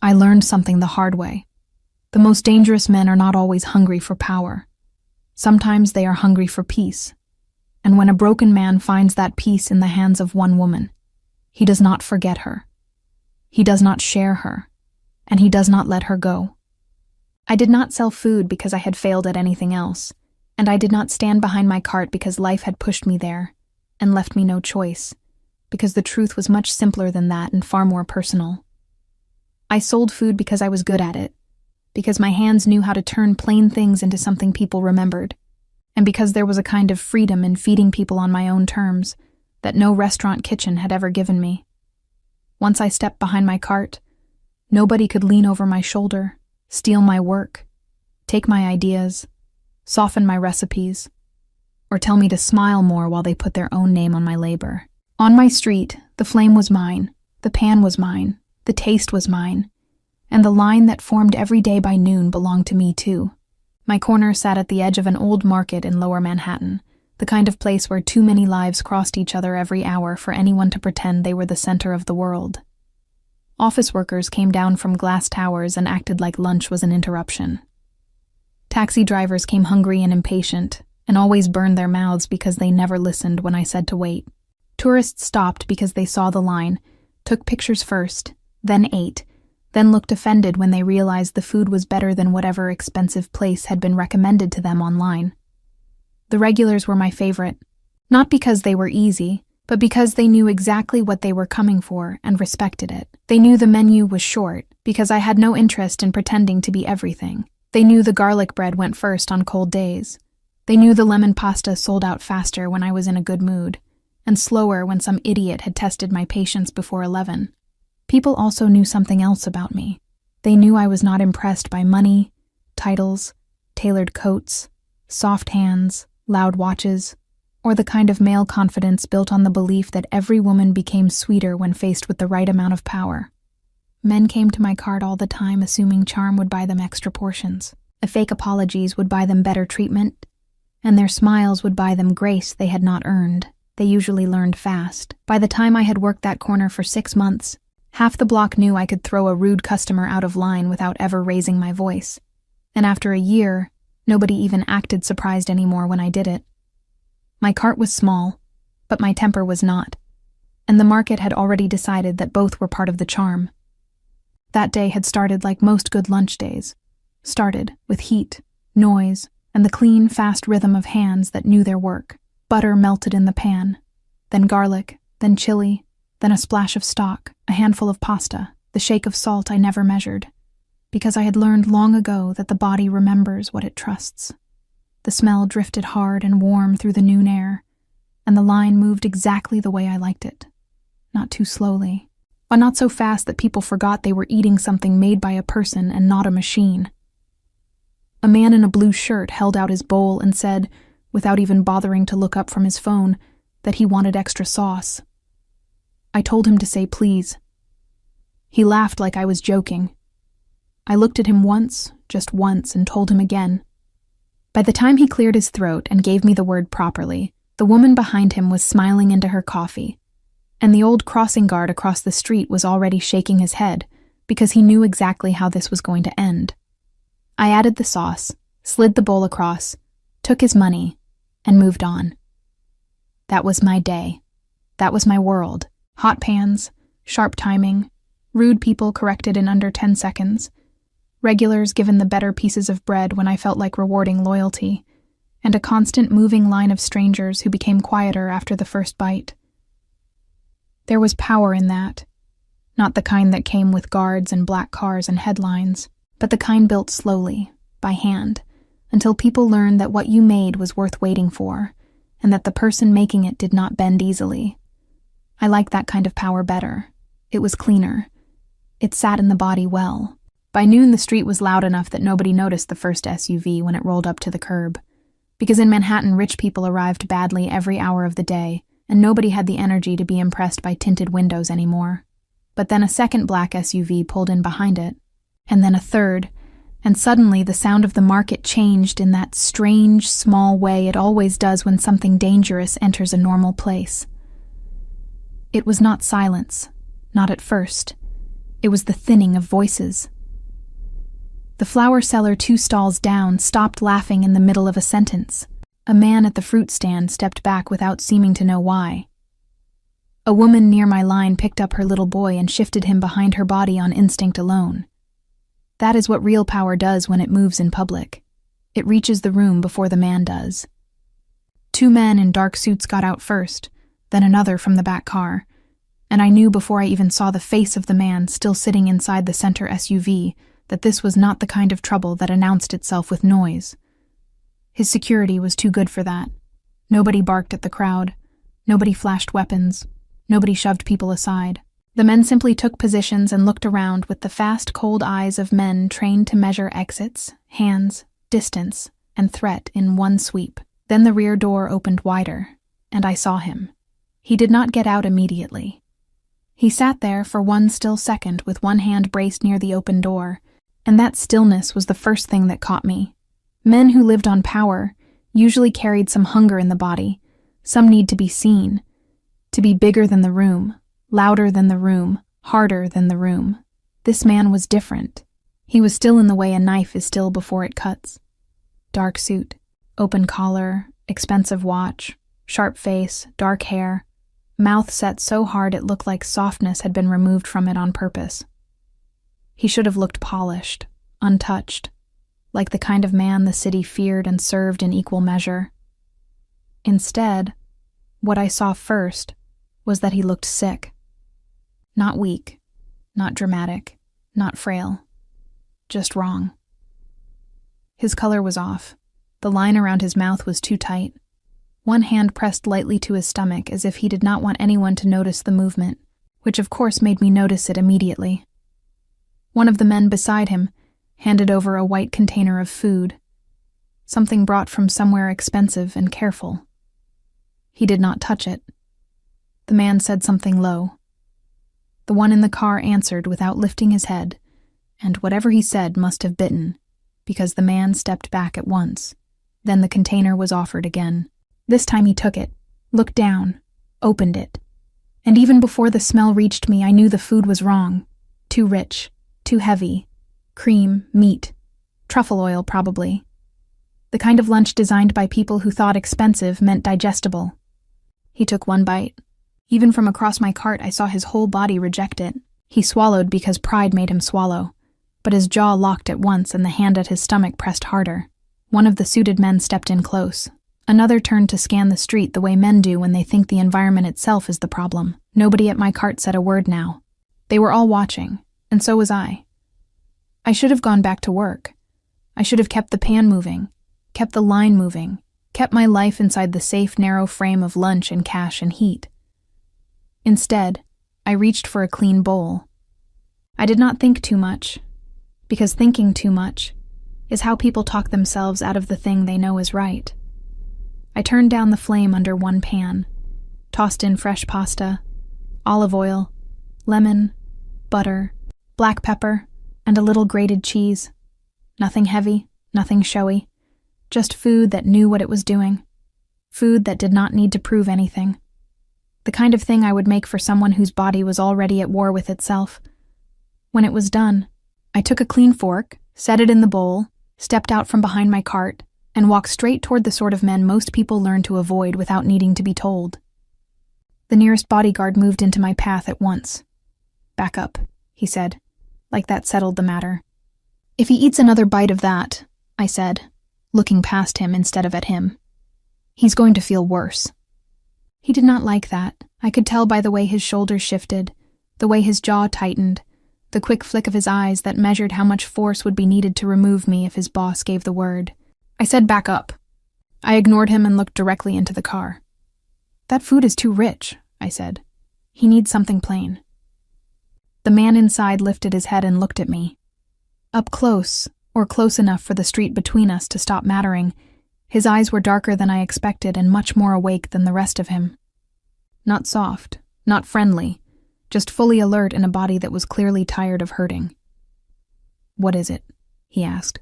I learned something the hard way. The most dangerous men are not always hungry for power. Sometimes they are hungry for peace. And when a broken man finds that peace in the hands of one woman, he does not forget her. He does not share her. And he does not let her go. I did not sell food because I had failed at anything else, and I did not stand behind my cart because life had pushed me there and left me no choice, because the truth was much simpler than that and far more personal. I sold food because I was good at it, because my hands knew how to turn plain things into something people remembered, and because there was a kind of freedom in feeding people on my own terms that no restaurant kitchen had ever given me. Once I stepped behind my cart, nobody could lean over my shoulder, steal my work, take my ideas, soften my recipes, or tell me to smile more while they put their own name on my labor. On my street, the flame was mine, the pan was mine, the taste was mine, and the line that formed every day by noon belonged to me too. My corner sat at the edge of an old market in Lower Manhattan, the kind of place where too many lives crossed each other every hour for anyone to pretend they were the center of the world. Office workers came down from glass towers and acted like lunch was an interruption. Taxi drivers came hungry and impatient, and always burned their mouths because they never listened when I said to wait. Tourists stopped because they saw the line, took pictures first, then ate, then looked offended when they realized the food was better than whatever expensive place had been recommended to them online. The regulars were my favorite, not because they were easy, but because they knew exactly what they were coming for and respected it. They knew the menu was short, because I had no interest in pretending to be everything. They knew the garlic bread went first on cold days. They knew the lemon pasta sold out faster when I was in a good mood, and slower when some idiot had tested my patience before 11. People also knew something else about me. They knew I was not impressed by money, titles, tailored coats, soft hands, loud watches, or the kind of male confidence built on the belief that every woman became sweeter when faced with the right amount of power. Men came to my cart all the time assuming charm would buy them extra portions, fake apologies would buy them better treatment, and their smiles would buy them grace they had not earned. They usually learned fast. By the time I had worked that corner for 6 months, half the block knew I could throw a rude customer out of line without ever raising my voice. And after a year, nobody even acted surprised anymore when I did it. My cart was small, but my temper was not, and the market had already decided that both were part of the charm. That day had started like most good lunch days. Started with heat, noise, and the clean, fast rhythm of hands that knew their work. Butter melted in the pan, then garlic, then chili, then a splash of stock, a handful of pasta, the shake of salt I never measured, because I had learned long ago that the body remembers what it trusts. The smell drifted hard and warm through the noon air, and the line moved exactly the way I liked it. Not too slowly, but not so fast that people forgot they were eating something made by a person and not a machine. A man in a blue shirt held out his bowl and said, without even bothering to look up from his phone, that he wanted extra sauce. I told him to say please. He laughed like I was joking. I looked at him once, just once, and told him again. By the time he cleared his throat and gave me the word properly, the woman behind him was smiling into her coffee, and the old crossing guard across the street was already shaking his head because he knew exactly how this was going to end. I added the sauce, slid the bowl across, took his money, and moved on. That was my day. That was my world. Hot pans, sharp timing, rude people corrected in under 10 seconds, regulars given the better pieces of bread when I felt like rewarding loyalty, and a constant moving line of strangers who became quieter after the first bite. There was power in that, not the kind that came with guards and black cars and headlines, but the kind built slowly, by hand, until people learned that what you made was worth waiting for, and that the person making it did not bend easily. I liked that kind of power better. It was cleaner. It sat in the body well. By noon, the street was loud enough that nobody noticed the first SUV when it rolled up to the curb. Because in Manhattan, rich people arrived badly every hour of the day, and nobody had the energy to be impressed by tinted windows anymore. But then a second black SUV pulled in behind it, and then a third, and suddenly the sound of the market changed in that strange, small way it always does when something dangerous enters a normal place. It was not silence, not at first. It was the thinning of voices. The flower seller 2 stalls down stopped laughing in the middle of a sentence. A man at the fruit stand stepped back without seeming to know why. A woman near my line picked up her little boy and shifted him behind her body on instinct alone. That is what real power does when it moves in public. It reaches the room before the man does. 2 men in dark suits got out first, then another from the back car, and I knew before I even saw the face of the man still sitting inside the center SUV that this was not the kind of trouble that announced itself with noise. His security was too good for that. Nobody barked at the crowd. Nobody flashed weapons. Nobody shoved people aside. The men simply took positions and looked around with the fast, cold eyes of men trained to measure exits, hands, distance, and threat in one sweep. Then the rear door opened wider, and I saw him. He did not get out immediately. He sat there for one still second with one hand braced near the open door, and that stillness was the first thing that caught me. Men who lived on power usually carried some hunger in the body, some need to be seen, to be bigger than the room, louder than the room, harder than the room. This man was different. He was still in the way a knife is still before it cuts. Dark suit, open collar, expensive watch, sharp face, dark hair, mouth set so hard it looked like softness had been removed from it on purpose. He should have looked polished, untouched, like the kind of man the city feared and served in equal measure. Instead, what I saw first was that he looked sick. Not weak, not dramatic, not frail, just wrong. His color was off. The line around his mouth was too tight. One hand pressed lightly to his stomach as if he did not want anyone to notice the movement, which of course made me notice it immediately. One of the men beside him handed over a white container of food, something brought from somewhere expensive and careful. He did not touch it. The man said something low. The one in the car answered without lifting his head, and whatever he said must have bitten, because the man stepped back at once. Then the container was offered again. This time he took it, looked down, opened it. And even before the smell reached me, I knew the food was wrong. Too rich, too heavy. Cream, meat, truffle oil probably. The kind of lunch designed by people who thought expensive meant digestible. He took one bite. Even from across my cart, I saw his whole body reject it. He swallowed because pride made him swallow, but his jaw locked at once and the hand at his stomach pressed harder. One of the suited men stepped in close. Another turned to scan the street the way men do when they think the environment itself is the problem. Nobody at my cart said a word now. They were all watching, and so was I. I should have gone back to work. I should have kept the pan moving, kept the line moving, kept my life inside the safe, narrow frame of lunch and cash and heat. Instead, I reached for a clean bowl. I did not think too much, because thinking too much is how people talk themselves out of the thing they know is right. I turned down the flame under one pan, tossed in fresh pasta, olive oil, lemon, butter, black pepper, and a little grated cheese. Nothing heavy, nothing showy, just food that knew what it was doing. Food that did not need to prove anything. The kind of thing I would make for someone whose body was already at war with itself. When it was done, I took a clean fork, set it in the bowl, stepped out from behind my cart, and walked straight toward the sort of men most people learn to avoid without needing to be told. The nearest bodyguard moved into my path at once. "Back up," he said, like that settled the matter. "If he eats another bite of that," I said, looking past him instead of at him, "he's going to feel worse." He did not like that. I could tell by the way his shoulders shifted, the way his jaw tightened, the quick flick of his eyes that measured how much force would be needed to remove me if his boss gave the word. I said, "Back up." I ignored him and looked directly into the car. "That food is too rich," I said. "He needs something plain." The man inside lifted his head and looked at me. Up close, or close enough for the street between us to stop mattering, his eyes were darker than I expected and much more awake than the rest of him. Not soft, not friendly, just fully alert in a body that was clearly tired of hurting. "What is it?" he asked.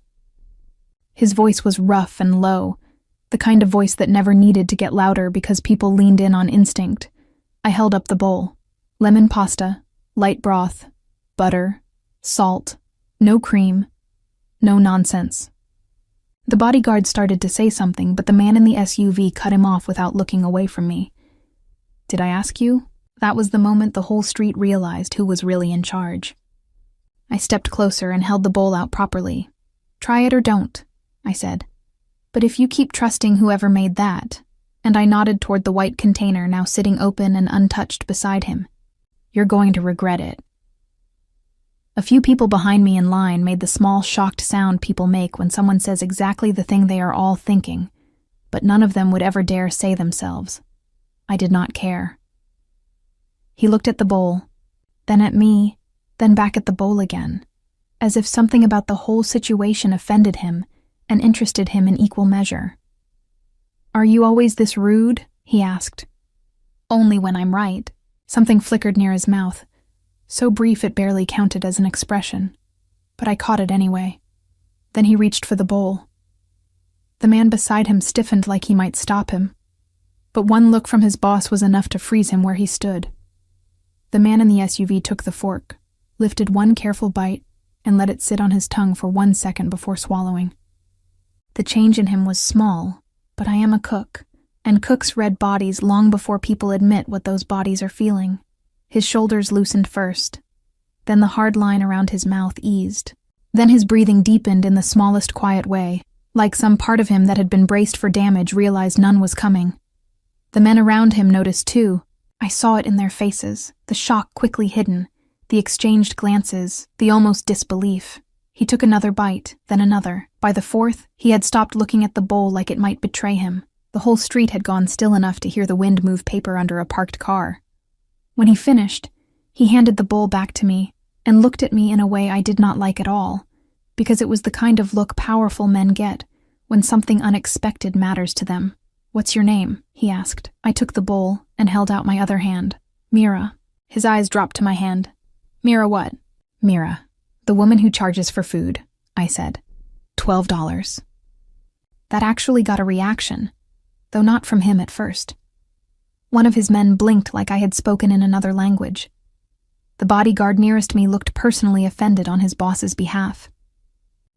His voice was rough and low, the kind of voice that never needed to get louder because people leaned in on instinct. I held up the bowl. Lemon pasta, light broth, butter, salt, no cream, no nonsense. The bodyguard started to say something, but the man in the SUV cut him off without looking away from me. Did I ask you? That was the moment the whole street realized who was really in charge. I stepped closer and held the bowl out properly. Try it or don't, I said. But if you keep trusting whoever made that, and I nodded toward the white container now sitting open and untouched beside him, you're going to regret it. A few people behind me in line made the small, shocked sound people make when someone says exactly the thing they are all thinking, but none of them would ever dare say themselves. I did not care. He looked at the bowl, then at me, then back at the bowl again, as if something about the whole situation offended him and interested him in equal measure. Are you always this rude? He asked. Only when I'm right. Something flickered near his mouth, so brief it barely counted as an expression, but I caught it anyway. Then he reached for the bowl. The man beside him stiffened like he might stop him, but one look from his boss was enough to freeze him where he stood. The man in the SUV took the fork, lifted one careful bite, and let it sit on his tongue for 1 second before swallowing. The change in him was small, but I am a cook, and cooks read bodies long before people admit what those bodies are feeling. His shoulders loosened first, then the hard line around his mouth eased. Then his breathing deepened in the smallest quiet way, like some part of him that had been braced for damage realized none was coming. The men around him noticed too. I saw it in their faces, the shock quickly hidden, the exchanged glances, the almost disbelief. He took another bite, then another. By the fourth, he had stopped looking at the bowl like it might betray him. The whole street had gone still enough to hear the wind move paper under a parked car. When he finished, he handed the bowl back to me and looked at me in a way I did not like at all, because it was the kind of look powerful men get when something unexpected matters to them. What's your name? He asked. I took the bowl and held out my other hand. Mira. His eyes dropped to my hand. Mira what? Mira, the woman who charges for food, I said. $12. That actually got a reaction, though not from him at first. One of his men blinked like I had spoken in another language. The bodyguard nearest me looked personally offended on his boss's behalf.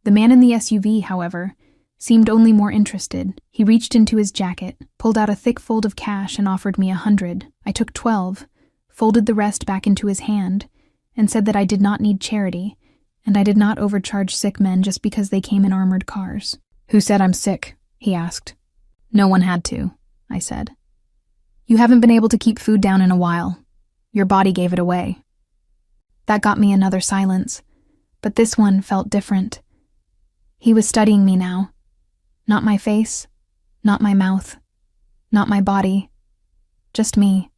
The man in the SUV, however, seemed only more interested. He reached into his jacket, pulled out a thick fold of cash and offered me 100. I took 12, folded the rest back into his hand, and said that I did not need charity, and I did not overcharge sick men just because they came in armored cars. Who said I'm sick? He asked. No one had to, I said. You haven't been able to keep food down in a while. Your body gave it away. That got me another silence, but this one felt different. He was studying me now. Not my face, not my mouth, not my body, just me.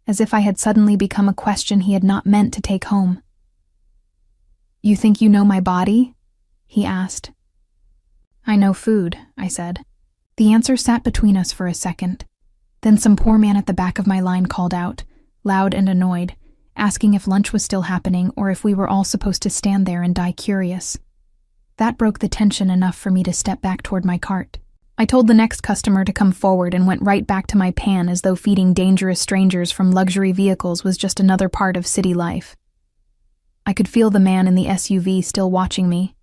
As if I had suddenly become a question he had not meant to take home. You think you know my body? He asked. I know food, I said. The answer sat between us for a second. Then some poor man at the back of my line called out, loud and annoyed, asking if lunch was still happening or if we were all supposed to stand there and die curious. That broke the tension enough for me to step back toward my cart. I told the next customer to come forward and went right back to my pan as though feeding dangerous strangers from luxury vehicles was just another part of city life. I could feel the man in the SUV still watching me,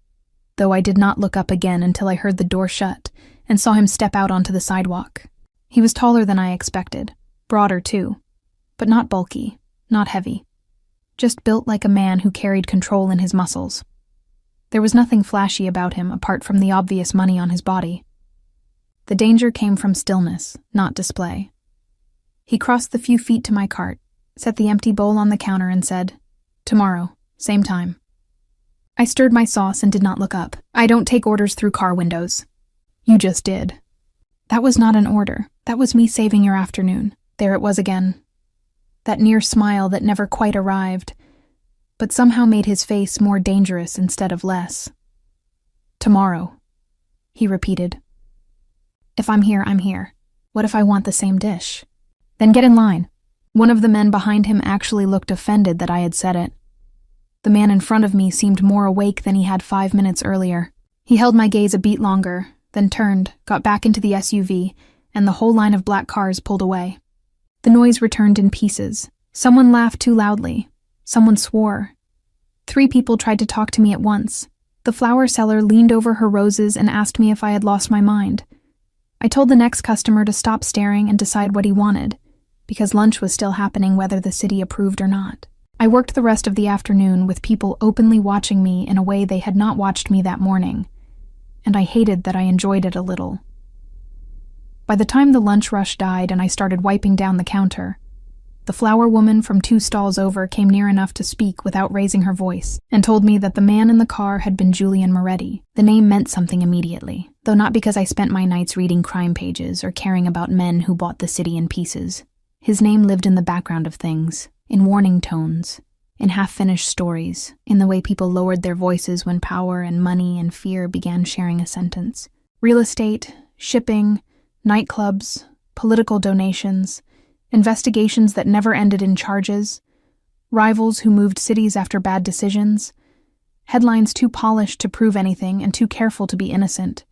though I did not look up again until I heard the door shut and saw him step out onto the sidewalk. He was taller than I expected, broader too, but not bulky, not heavy, just built like a man who carried control in his muscles. There was nothing flashy about him apart from the obvious money on his body. The danger came from stillness, not display. He crossed the few feet to my cart, set the empty bowl on the counter and said, "Tomorrow, same time." I stirred my sauce and did not look up. I don't take orders through car windows. You just did. That was not an order. That was me saving your afternoon. There it was again. That near smile that never quite arrived, but somehow made his face more dangerous instead of less. Tomorrow, he repeated. If I'm here, I'm here. What if I want the same dish? Then get in line. One of the men behind him actually looked offended that I had said it. The man in front of me seemed more awake than he had 5 minutes earlier. He held my gaze a beat longer, then turned, got back into the SUV, and the whole line of black cars pulled away. The noise returned in pieces. Someone laughed too loudly. Someone swore. 3 people tried to talk to me at once. The flower seller leaned over her roses and asked me if I had lost my mind. I told the next customer to stop staring and decide what he wanted, because lunch was still happening whether the city approved or not. I worked the rest of the afternoon with people openly watching me in a way they had not watched me that morning, and I hated that I enjoyed it a little. By the time the lunch rush died and I started wiping down the counter, the flower woman from 2 stalls over came near enough to speak without raising her voice, and told me that the man in the car had been Julian Moretti. The name meant something immediately, though not because I spent my nights reading crime pages or caring about men who bought the city in pieces. His name lived in the background of things, in warning tones, in half-finished stories, in the way people lowered their voices when power and money and fear began sharing a sentence. Real estate, shipping, nightclubs, political donations, investigations that never ended in charges, rivals who moved cities after bad decisions, headlines too polished to prove anything and too careful to be innocent.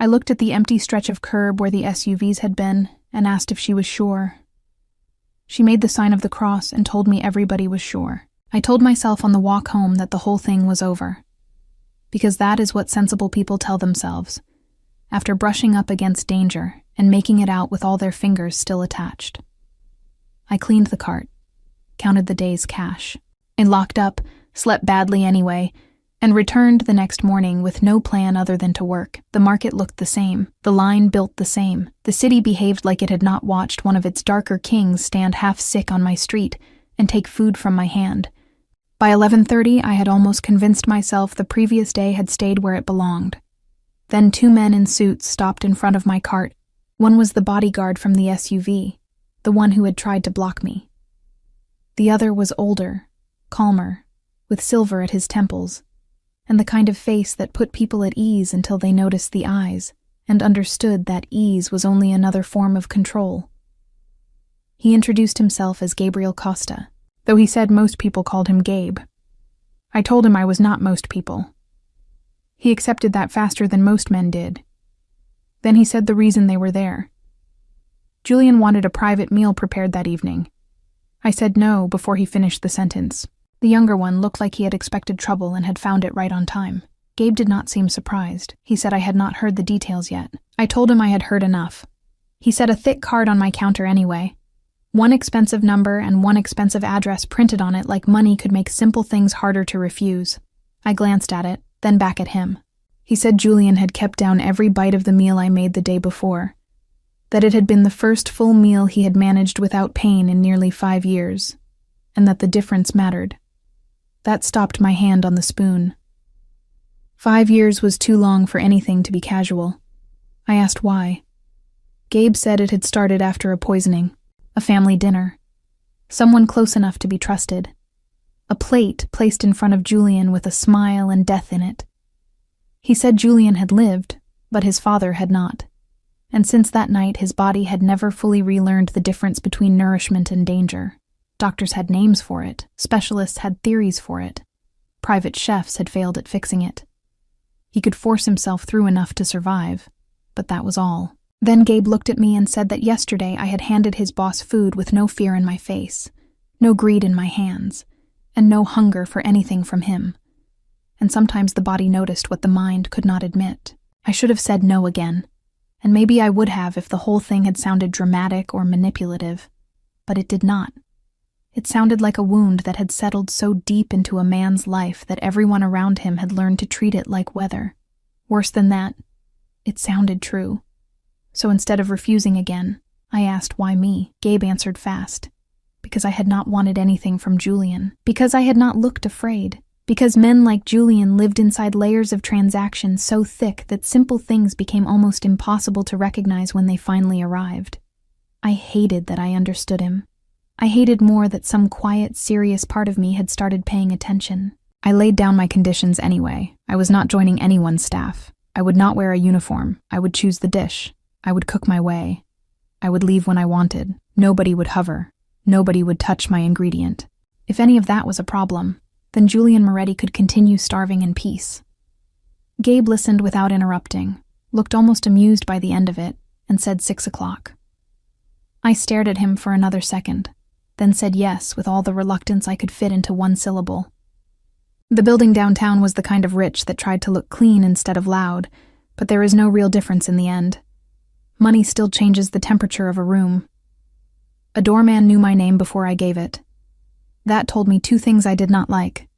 I looked at the empty stretch of curb where the SUVs had been and asked if she was sure. She made the sign of the cross and told me everybody was sure. I told myself on the walk home that the whole thing was over, because that is what sensible people tell themselves, after brushing up against danger and making it out with all their fingers still attached. I cleaned the cart, counted the day's cash, and locked up, slept badly anyway, and returned the next morning with no plan other than to work. The market looked the same, the line built the same, the city behaved like it had not watched one of its darker kings stand half sick on my street and take food from my hand. By 11:30, I had almost convinced myself the previous day had stayed where it belonged. Then 2 men in suits stopped in front of my cart. One was the bodyguard from the SUV, the one who had tried to block me. The other was older, calmer, with silver at his temples, and the kind of face that put people at ease until they noticed the eyes and understood that ease was only another form of control. He introduced himself as Gabriel Costa, though he said most people called him Gabe. I told him I was not most people. He accepted that faster than most men did. Then he said the reason they were there. Julian wanted a private meal prepared that evening. I said no before he finished the sentence. The younger one looked like he had expected trouble and had found it right on time. Gabe did not seem surprised. He said I had not heard the details yet. I told him I had heard enough. He set a thick card on my counter anyway. 1 expensive number and 1 expensive address printed on it like money could make simple things harder to refuse. I glanced at it, then back at him. He said Julian had kept down every bite of the meal I made the day before, that it had been the first full meal he had managed without pain in nearly 5 years, and that the difference mattered. That stopped my hand on the spoon. 5 years was too long for anything to be casual. I asked why. Gabe said it had started after a poisoning, a family dinner, someone close enough to be trusted, a plate placed in front of Julian with a smile and death in it. He said Julian had lived, but his father had not, and since that night his body had never fully relearned the difference between nourishment and danger. Doctors had names for it, specialists had theories for it, private chefs had failed at fixing it. He could force himself through enough to survive, but that was all. Then Gabe looked at me and said that yesterday I had handed his boss food with no fear in my face, no greed in my hands, and no hunger for anything from him. And sometimes the body noticed what the mind could not admit. I should have said no again, and maybe I would have if the whole thing had sounded dramatic or manipulative, but it did not. It sounded like a wound that had settled so deep into a man's life that everyone around him had learned to treat it like weather. Worse than that, it sounded true. So instead of refusing again, I asked why me. Gabe answered fast. Because I had not wanted anything from Julian. Because I had not looked afraid. Because men like Julian lived inside layers of transactions so thick that simple things became almost impossible to recognize when they finally arrived. I hated that I understood him. I hated more that some quiet, serious part of me had started paying attention. I laid down my conditions anyway. I was not joining anyone's staff. I would not wear a uniform. I would choose the dish. I would cook my way. I would leave when I wanted. Nobody would hover. Nobody would touch my ingredient. If any of that was a problem, then Julian Moretti could continue starving in peace. Gabe listened without interrupting, looked almost amused by the end of it, and said 6 o'clock. I stared at him for another second, then said yes with all the reluctance I could fit into one syllable. The building downtown was the kind of rich that tried to look clean instead of loud, but there is no real difference in the end. Money still changes the temperature of a room. A doorman knew my name before I gave it. That told me two things I did not like.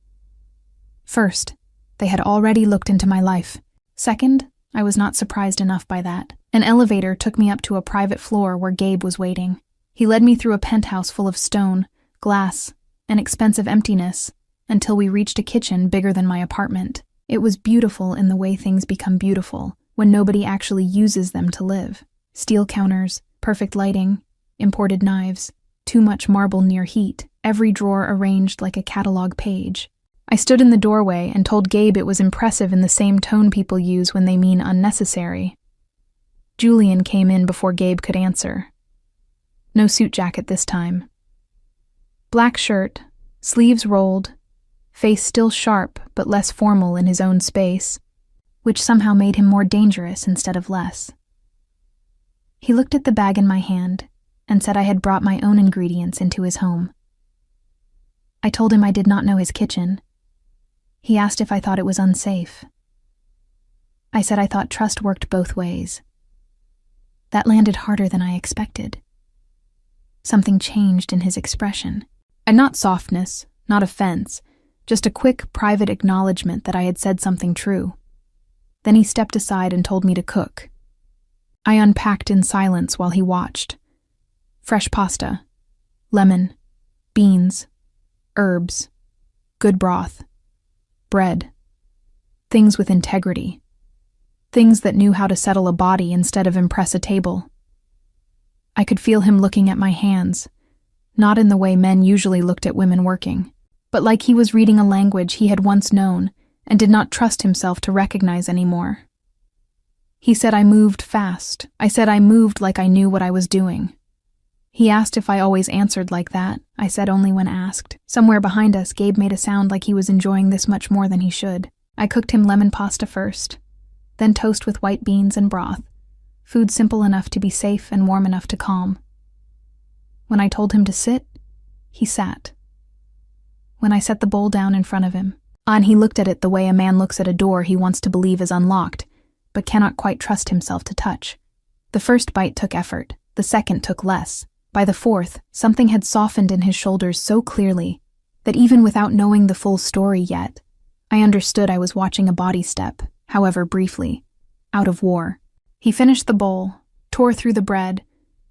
First, they had already looked into my life. Second, I was not surprised enough by that. An elevator took me up to a private floor where Gabe was waiting. He led me through a penthouse full of stone, glass, and expensive emptiness, until we reached a kitchen bigger than my apartment. It was beautiful in the way things become beautiful, when nobody actually uses them to live. Steel counters, perfect lighting, imported knives, too much marble near heat, every drawer arranged like a catalog page. I stood in the doorway and told Gabe it was impressive in the same tone people use when they mean unnecessary. Julian came in before Gabe could answer. No suit jacket this time. Black shirt, sleeves rolled, face still sharp but less formal in his own space, which somehow made him more dangerous instead of less. He looked at the bag in my hand and said I had brought my own ingredients into his home. I told him I did not know his kitchen. He asked if I thought it was unsafe. I said I thought trust worked both ways. That landed harder than I expected. Something changed in his expression. And not softness, not offense, just a quick, private acknowledgement that I had said something true. Then he stepped aside and told me to cook. I unpacked in silence while he watched. Fresh pasta, lemon, beans, herbs, good broth, bread, things with integrity, things that knew how to settle a body instead of impress a table. I could feel him looking at my hands, not in the way men usually looked at women working, but like he was reading a language he had once known and did not trust himself to recognize anymore. He said I moved fast. I said I moved like I knew what I was doing. He asked if I always answered like that. I said only when asked. Somewhere behind us, Gabe made a sound like he was enjoying this much more than he should. I cooked him lemon pasta first, then toast with white beans and broth. Food simple enough to be safe and warm enough to calm. When I told him to sit, he sat. When I set the bowl down in front of him, he looked at it the way a man looks at a door he wants to believe is unlocked, but cannot quite trust himself to touch. The first bite took effort, the second took less. By the fourth, something had softened in his shoulders so clearly that even without knowing the full story yet, I understood I was watching a body step, however briefly, out of war. He finished the bowl, tore through the bread,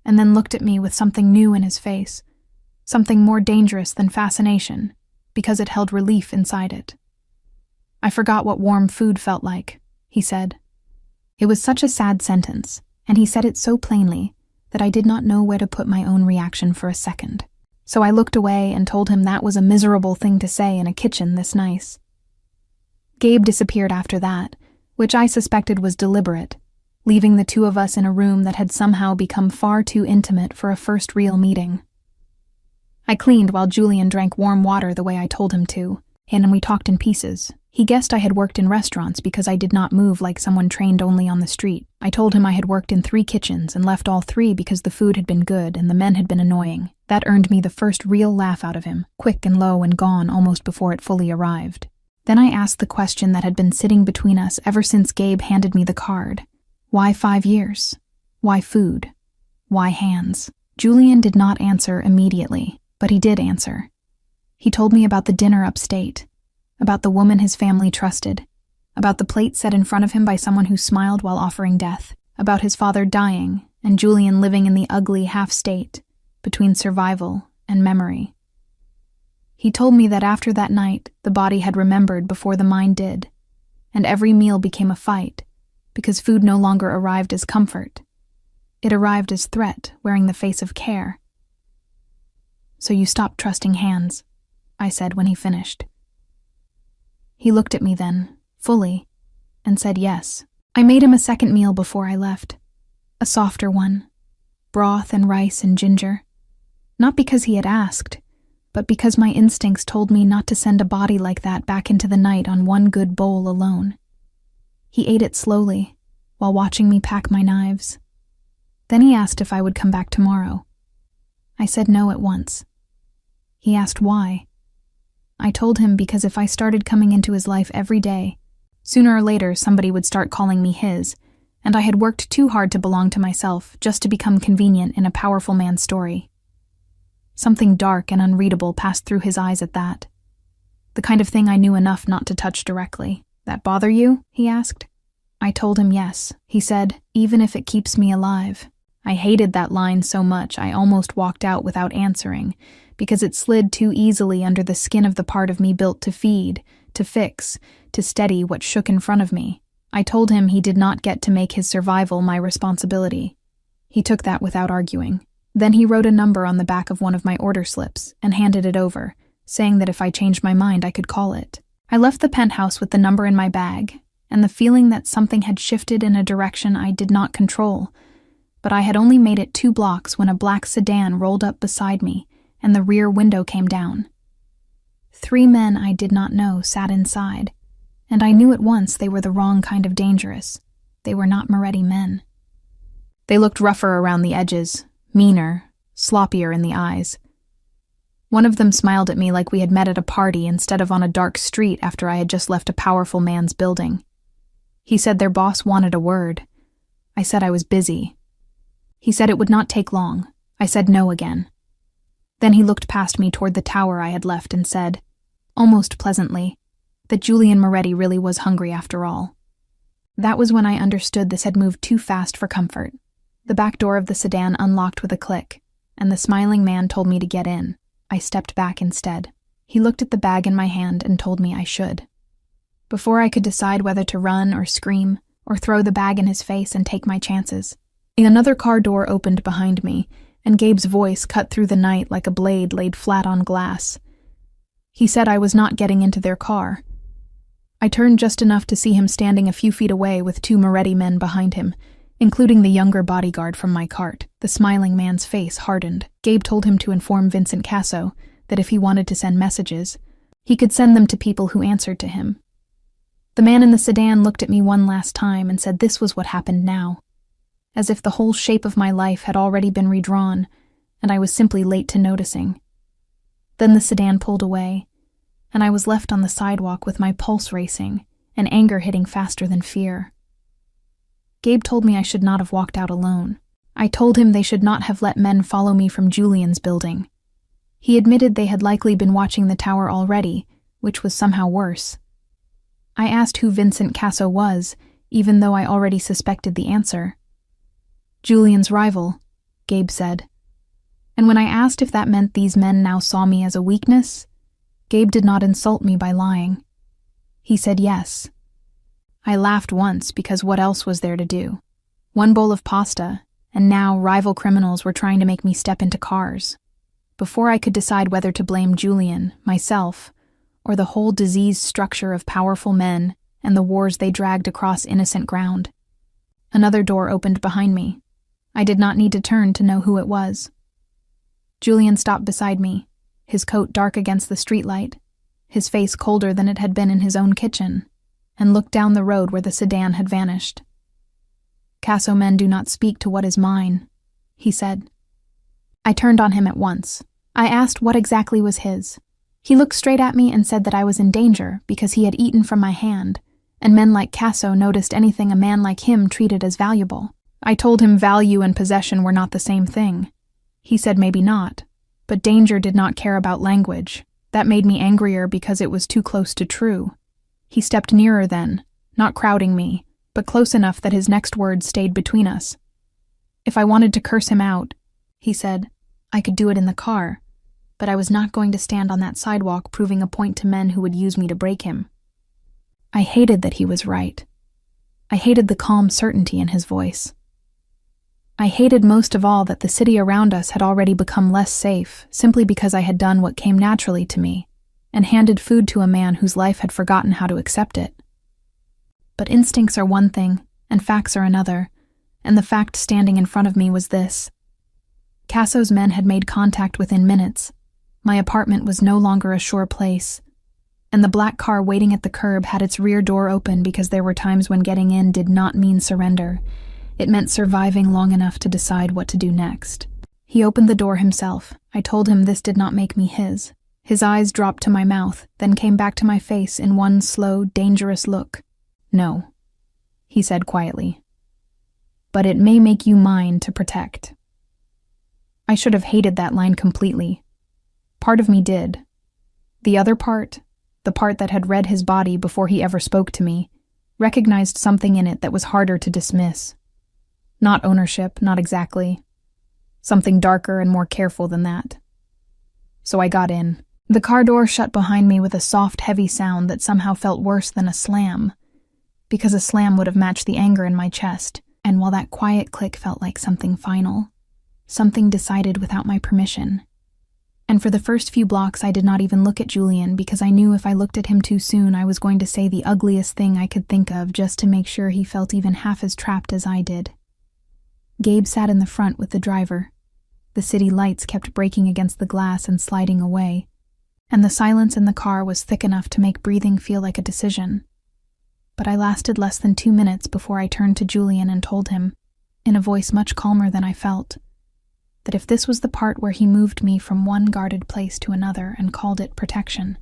and then looked at me with something new in his face, something more dangerous than fascination, because it held relief inside it. I forgot what warm food felt like, he said. It was such a sad sentence, and he said it so plainly that I did not know where to put my own reaction for a second. So I looked away and told him that was a miserable thing to say in a kitchen this nice. Gabe disappeared after that, which I suspected was deliberate, leaving the two of us in a room that had somehow become far too intimate for a first real meeting. I cleaned while Julian drank warm water the way I told him to, and we talked in pieces. He guessed I had worked in restaurants because I did not move like someone trained only on the street. I told him I had worked in 3 kitchens and left all 3 because the food had been good and the men had been annoying. That earned me the first real laugh out of him, quick and low and gone almost before it fully arrived. Then I asked the question that had been sitting between us ever since Gabe handed me the card. Why 5 years? Why food? Why hands? Julian did not answer immediately, but he did answer. He told me about the dinner upstate, about the woman his family trusted, about the plate set in front of him by someone who smiled while offering death, about his father dying and Julian living in the ugly half-state between survival and memory. He told me that after that night, the body had remembered before the mind did, and every meal became a fight, because food no longer arrived as comfort. It arrived as threat, wearing the face of care. "So you stopped trusting hands," I said when he finished. He looked at me then, fully, and said yes. I made him a second meal before I left. A softer one. Broth and rice and ginger. Not because he had asked, but because my instincts told me not to send a body like that back into the night on one good bowl alone. He ate it slowly, while watching me pack my knives. Then he asked if I would come back tomorrow. I said no at once. He asked why. I told him because if I started coming into his life every day, sooner or later somebody would start calling me his, and I had worked too hard to belong to myself just to become convenient in a powerful man's story. Something dark and unreadable passed through his eyes at that. The kind of thing I knew enough not to touch directly. "That bother you?" he asked. I told him yes. He said, "Even if it keeps me alive." I hated that line so much I almost walked out without answering, because it slid too easily under the skin of the part of me built to feed, to fix, to steady what shook in front of me. I told him he did not get to make his survival my responsibility. He took that without arguing. Then he wrote a number on the back of one of my order slips and handed it over, saying that if I changed my mind I could call it. I left the penthouse with the number in my bag, and the feeling that something had shifted in a direction I did not control. But I had only made it 2 blocks when a black sedan rolled up beside me, and the rear window came down. 3 men I did not know sat inside, and I knew at once they were the wrong kind of dangerous. They were not Moretti men. They looked rougher around the edges, meaner, sloppier in the eyes. One of them smiled at me like we had met at a party instead of on a dark street after I had just left a powerful man's building. He said their boss wanted a word. I said I was busy. He said it would not take long. I said no again. Then he looked past me toward the tower I had left and said, almost pleasantly, that Julian Moretti really was hungry after all. That was when I understood this had moved too fast for comfort. The back door of the sedan unlocked with a click, and the smiling man told me to get in. I stepped back instead. He looked at the bag in my hand and told me I should. Before I could decide whether to run or scream, or throw the bag in his face and take my chances, another car door opened behind me, and Gabe's voice cut through the night like a blade laid flat on glass. He said I was not getting into their car. I turned just enough to see him standing a few feet away with 2 Moretti men behind him, including the younger bodyguard from my cart. The smiling man's face hardened. Gabe told him to inform Vincent Casso that if he wanted to send messages, he could send them to people who answered to him. The man in the sedan looked at me one last time and said this was what happened now, as if the whole shape of my life had already been redrawn, and I was simply late to noticing. Then the sedan pulled away, and I was left on the sidewalk with my pulse racing and anger hitting faster than fear. Gabe told me I should not have walked out alone. I told him they should not have let men follow me from Julian's building. He admitted they had likely been watching the tower already, which was somehow worse. I asked who Vincent Casso was, even though I already suspected the answer. Julian's rival, Gabe said. And when I asked if that meant these men now saw me as a weakness, Gabe did not insult me by lying. He said yes. I laughed once because what else was there to do? 1 bowl of pasta, and now rival criminals were trying to make me step into cars. Before I could decide whether to blame Julian, myself, or the whole diseased structure of powerful men and the wars they dragged across innocent ground, another door opened behind me. I did not need to turn to know who it was. Julian stopped beside me, his coat dark against the streetlight, his face colder than it had been in his own kitchen, and looked down the road where the sedan had vanished. "Casso men do not speak to what is mine," he said. I turned on him at once. I asked what exactly was his. He looked straight at me and said that I was in danger because he had eaten from my hand, and men like Casso noticed anything a man like him treated as valuable. I told him value and possession were not the same thing. He said maybe not, but danger did not care about language. That made me angrier because it was too close to true. He stepped nearer then, not crowding me, but close enough that his next words stayed between us. If I wanted to curse him out, he said, I could do it in the car, but I was not going to stand on that sidewalk proving a point to men who would use me to break him. I hated that he was right. I hated the calm certainty in his voice. I hated most of all that the city around us had already become less safe simply because I had done what came naturally to me and handed food to a man whose life had forgotten how to accept it. But instincts are one thing, and facts are another, and the fact standing in front of me was this. Casso's men had made contact within minutes. My apartment was no longer a sure place, and the black car waiting at the curb had its rear door open because there were times when getting in did not mean surrender. It meant surviving long enough to decide what to do next. He opened the door himself. I told him this did not make me his. His eyes dropped to my mouth, then came back to my face in one slow, dangerous look. "No," he said quietly. "But it may make you mine to protect." I should have hated that line completely. Part of me did. The other part, the part that had read his body before he ever spoke to me, recognized something in it that was harder to dismiss. Not ownership, not exactly. Something darker and more careful than that. So I got in. The car door shut behind me with a soft, heavy sound that somehow felt worse than a slam, because a slam would have matched the anger in my chest, and while that quiet click felt like something final, something decided without my permission. And for the first few blocks I did not even look at Julian, because I knew if I looked at him too soon I was going to say the ugliest thing I could think of just to make sure he felt even half as trapped as I did. Gabe sat in the front with the driver. The city lights kept breaking against the glass and sliding away, and the silence in the car was thick enough to make breathing feel like a decision. But I lasted less than 2 minutes before I turned to Julian and told him, in a voice much calmer than I felt, that if this was the part where he moved me from one guarded place to another and called it protection,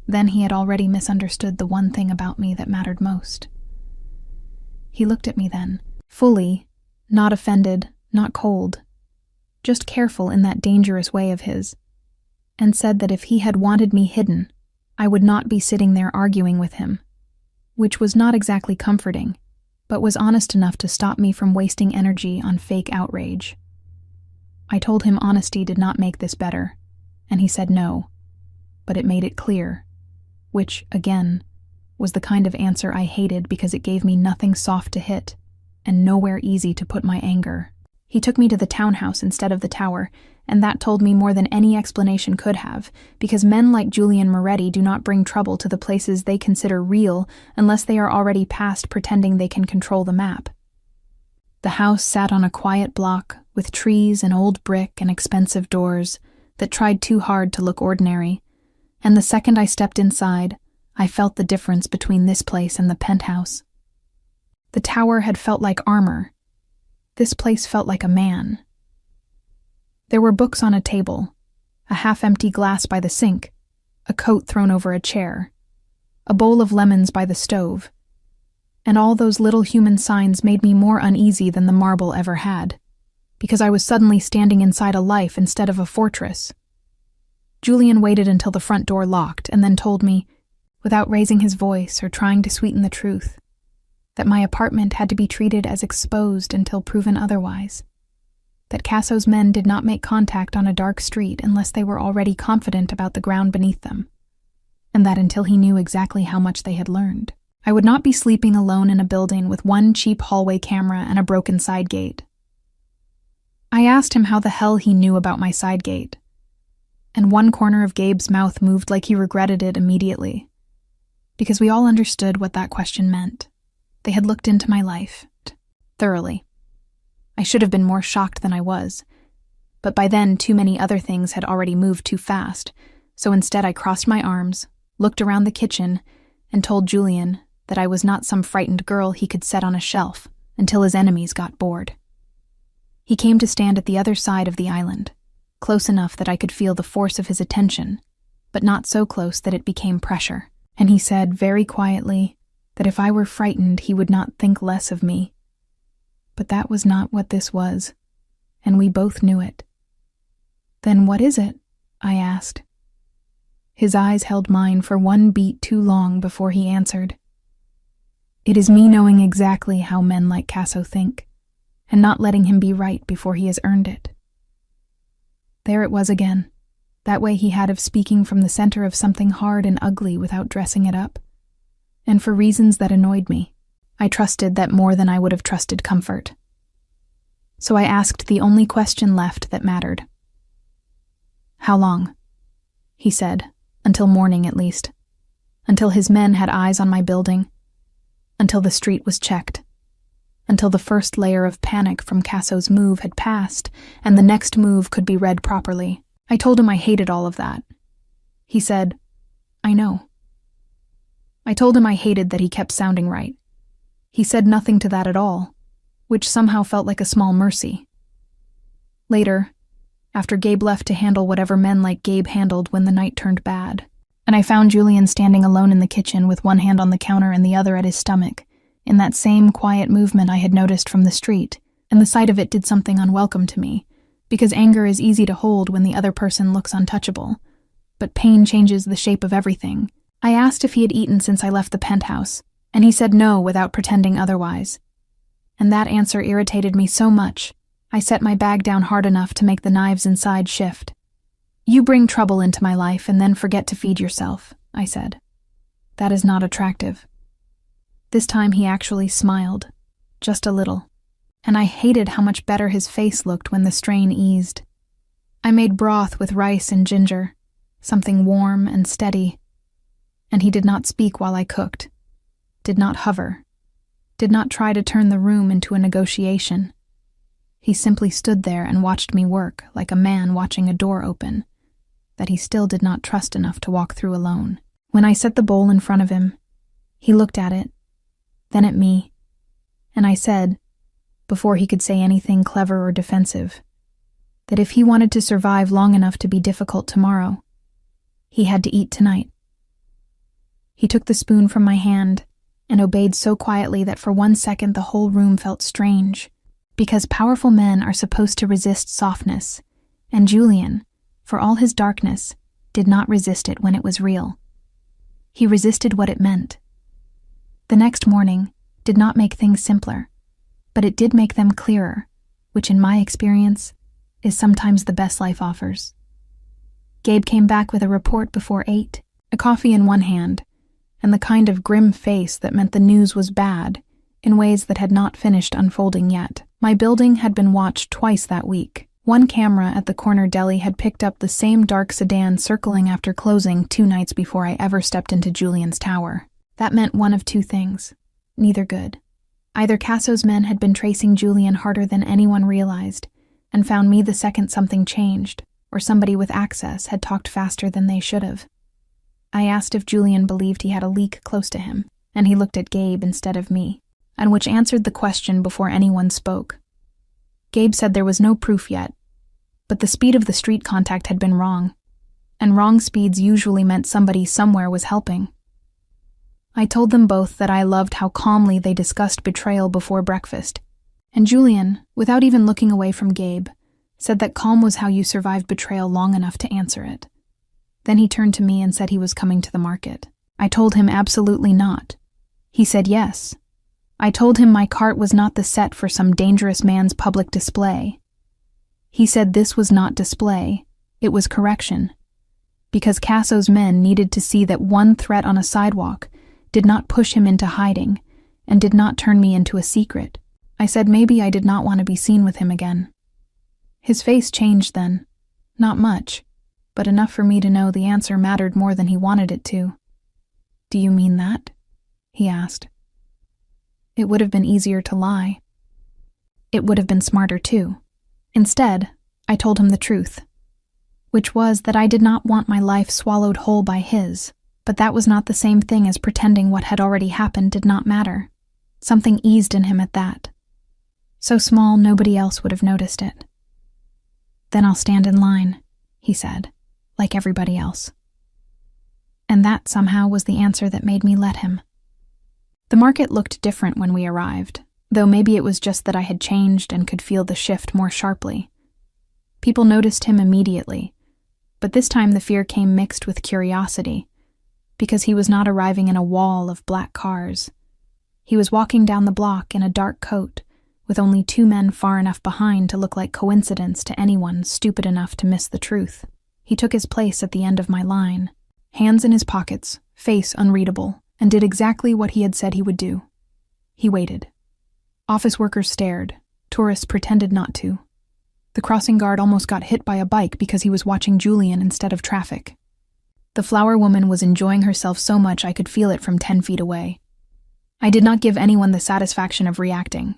then he had already misunderstood the one thing about me that mattered most. He looked at me then, fully, not offended, not cold, just careful in that dangerous way of his, and said that if he had wanted me hidden, I would not be sitting there arguing with him, which was not exactly comforting, but was honest enough to stop me from wasting energy on fake outrage. I told him honesty did not make this better, and he said no, but it made it clear, which, again, was the kind of answer I hated because it gave me nothing soft to hit, and nowhere easy to put my anger. He took me to the townhouse instead of the tower, and that told me more than any explanation could have, because men like Julian Moretti do not bring trouble to the places they consider real unless they are already past pretending they can control the map. The house sat on a quiet block, with trees and old brick and expensive doors that tried too hard to look ordinary, and the second I stepped inside, I felt the difference between this place and the penthouse. The tower had felt like armor. This place felt like a man. There were books on a table, a half-empty glass by the sink, a coat thrown over a chair, a bowl of lemons by the stove, and all those little human signs made me more uneasy than the marble ever had, because I was suddenly standing inside a life instead of a fortress. Julian waited until the front door locked and then told me, without raising his voice or trying to sweeten the truth, that my apartment had to be treated as exposed until proven otherwise, that Casso's men did not make contact on a dark street unless they were already confident about the ground beneath them, and that until he knew exactly how much they had learned, I would not be sleeping alone in a building with one cheap hallway camera and a broken side gate. I asked him how the hell he knew about my side gate, and one corner of Gabe's mouth moved like he regretted it immediately, because we all understood what that question meant. They had looked into my life, thoroughly. I should have been more shocked than I was, but by then too many other things had already moved too fast, so instead I crossed my arms, looked around the kitchen, and told Julian that I was not some frightened girl he could set on a shelf until his enemies got bored. He came to stand at the other side of the island, close enough that I could feel the force of his attention, but not so close that it became pressure, and he said very quietly that if I were frightened he would not think less of me. But that was not what this was, and we both knew it. "Then what is it?" I asked. His eyes held mine for one beat too long before he answered. "It is me knowing exactly how men like Casso think, and not letting him be right before he has earned it." There it was again, that way he had of speaking from the center of something hard and ugly without dressing it up. And for reasons that annoyed me, I trusted that more than I would have trusted comfort. So I asked the only question left that mattered. "How long?" he said, "until morning at least. Until his men had eyes on my building. Until the street was checked. Until the first layer of panic from Casso's move had passed, and the next move could be read properly." I told him I hated all of that. He said, "I know." I told him I hated that he kept sounding right. He said nothing to that at all, which somehow felt like a small mercy. Later, after Gabe left to handle whatever men like Gabe handled when the night turned bad. And I found Julian standing alone in the kitchen with one hand on the counter and the other at his stomach, in that same quiet movement I had noticed from the street, and the sight of it did something unwelcome to me, because anger is easy to hold when the other person looks untouchable. But pain changes the shape of everything. I asked if he had eaten since I left the penthouse, and he said no without pretending otherwise. And that answer irritated me so much, I set my bag down hard enough to make the knives inside shift. "You bring trouble into my life and then forget to feed yourself," I said. "That is not attractive." This time he actually smiled, just a little, and I hated how much better his face looked when the strain eased. I made broth with rice and ginger, something warm and steady, and he did not speak while I cooked, did not hover, did not try to turn the room into a negotiation. He simply stood there and watched me work like a man watching a door open, that he still did not trust enough to walk through alone. When I set the bowl in front of him, he looked at it, then at me, and I said, before he could say anything clever or defensive, that if he wanted to survive long enough to be difficult tomorrow, he had to eat tonight. He took the spoon from my hand and obeyed so quietly that for 1 second the whole room felt strange, because powerful men are supposed to resist softness, and Julian, for all his darkness, did not resist it when it was real. He resisted what it meant. The next morning did not make things simpler, but it did make them clearer, which in my experience is sometimes the best life offers. Gabe came back with a report before 8, a coffee in one hand, and the kind of grim face that meant the news was bad in ways that had not finished unfolding yet. My building had been watched twice that week. One camera at the corner deli had picked up the same dark sedan circling after closing 2 nights before I ever stepped into Julian's tower. That meant one of 2 things, neither good. Either Casso's men had been tracing Julian harder than anyone realized, and found me the second something changed, or somebody with access had talked faster than they should have. I asked if Julian believed he had a leak close to him, and he looked at Gabe instead of me, and which answered the question before anyone spoke. Gabe said there was no proof yet, but the speed of the street contact had been wrong, and wrong speeds usually meant somebody somewhere was helping. I told them both that I loved how calmly they discussed betrayal before breakfast, and Julian, without even looking away from Gabe, said that calm was how you survived betrayal long enough to answer it. Then he turned to me and said he was coming to the market. I told him absolutely not. He said yes. I told him my cart was not the set for some dangerous man's public display. He said this was not display, it was correction, because Casso's men needed to see that one threat on a sidewalk did not push him into hiding and did not turn me into a secret. I said maybe I did not want to be seen with him again. His face changed then, not much, but enough for me to know the answer mattered more than he wanted it to. "Do you mean that?" he asked. It would have been easier to lie. It would have been smarter too. Instead, I told him the truth, which was that I did not want my life swallowed whole by his, but that was not the same thing as pretending what had already happened did not matter. Something eased in him at that. So small nobody else would have noticed it. "Then I'll stand in line," he said, "like everybody else." And that somehow was the answer that made me let him. The market looked different when we arrived, though maybe it was just that I had changed and could feel the shift more sharply. People noticed him immediately, but this time the fear came mixed with curiosity, because he was not arriving in a wall of black cars. He was walking down the block in a dark coat, with only 2 men far enough behind to look like coincidence to anyone stupid enough to miss the truth. He took his place at the end of my line, hands in his pockets, face unreadable, and did exactly what he had said he would do. He waited. Office workers stared. Tourists pretended not to. The crossing guard almost got hit by a bike because he was watching Julian instead of traffic. The flower woman was enjoying herself so much I could feel it from 10 feet away. I did not give anyone the satisfaction of reacting.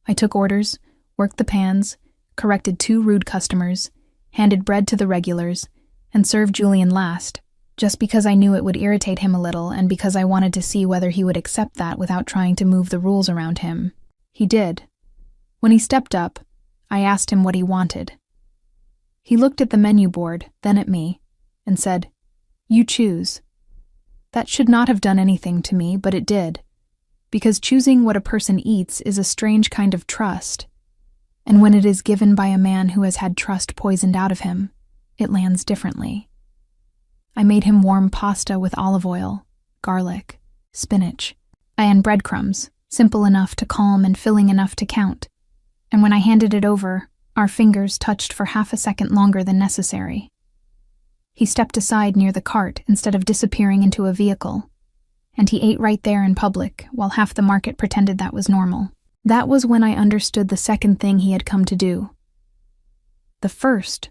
I took orders, worked the pans, corrected 2 rude customers, handed bread to the regulars, and served Julian last, just because I knew it would irritate him a little and because I wanted to see whether he would accept that without trying to move the rules around him. He did. When he stepped up, I asked him what he wanted. He looked at the menu board, then at me, and said, "You choose." That should not have done anything to me, but it did, because choosing what a person eats is a strange kind of trust, and when it is given by a man who has had trust poisoned out of him, it lands differently. I made him warm pasta with olive oil, garlic, spinach, and breadcrumbs, simple enough to calm and filling enough to count, and when I handed it over, our fingers touched for half a second longer than necessary. He stepped aside near the cart instead of disappearing into a vehicle, and he ate right there in public while half the market pretended that was normal. That was when I understood the second thing he had come to do. The first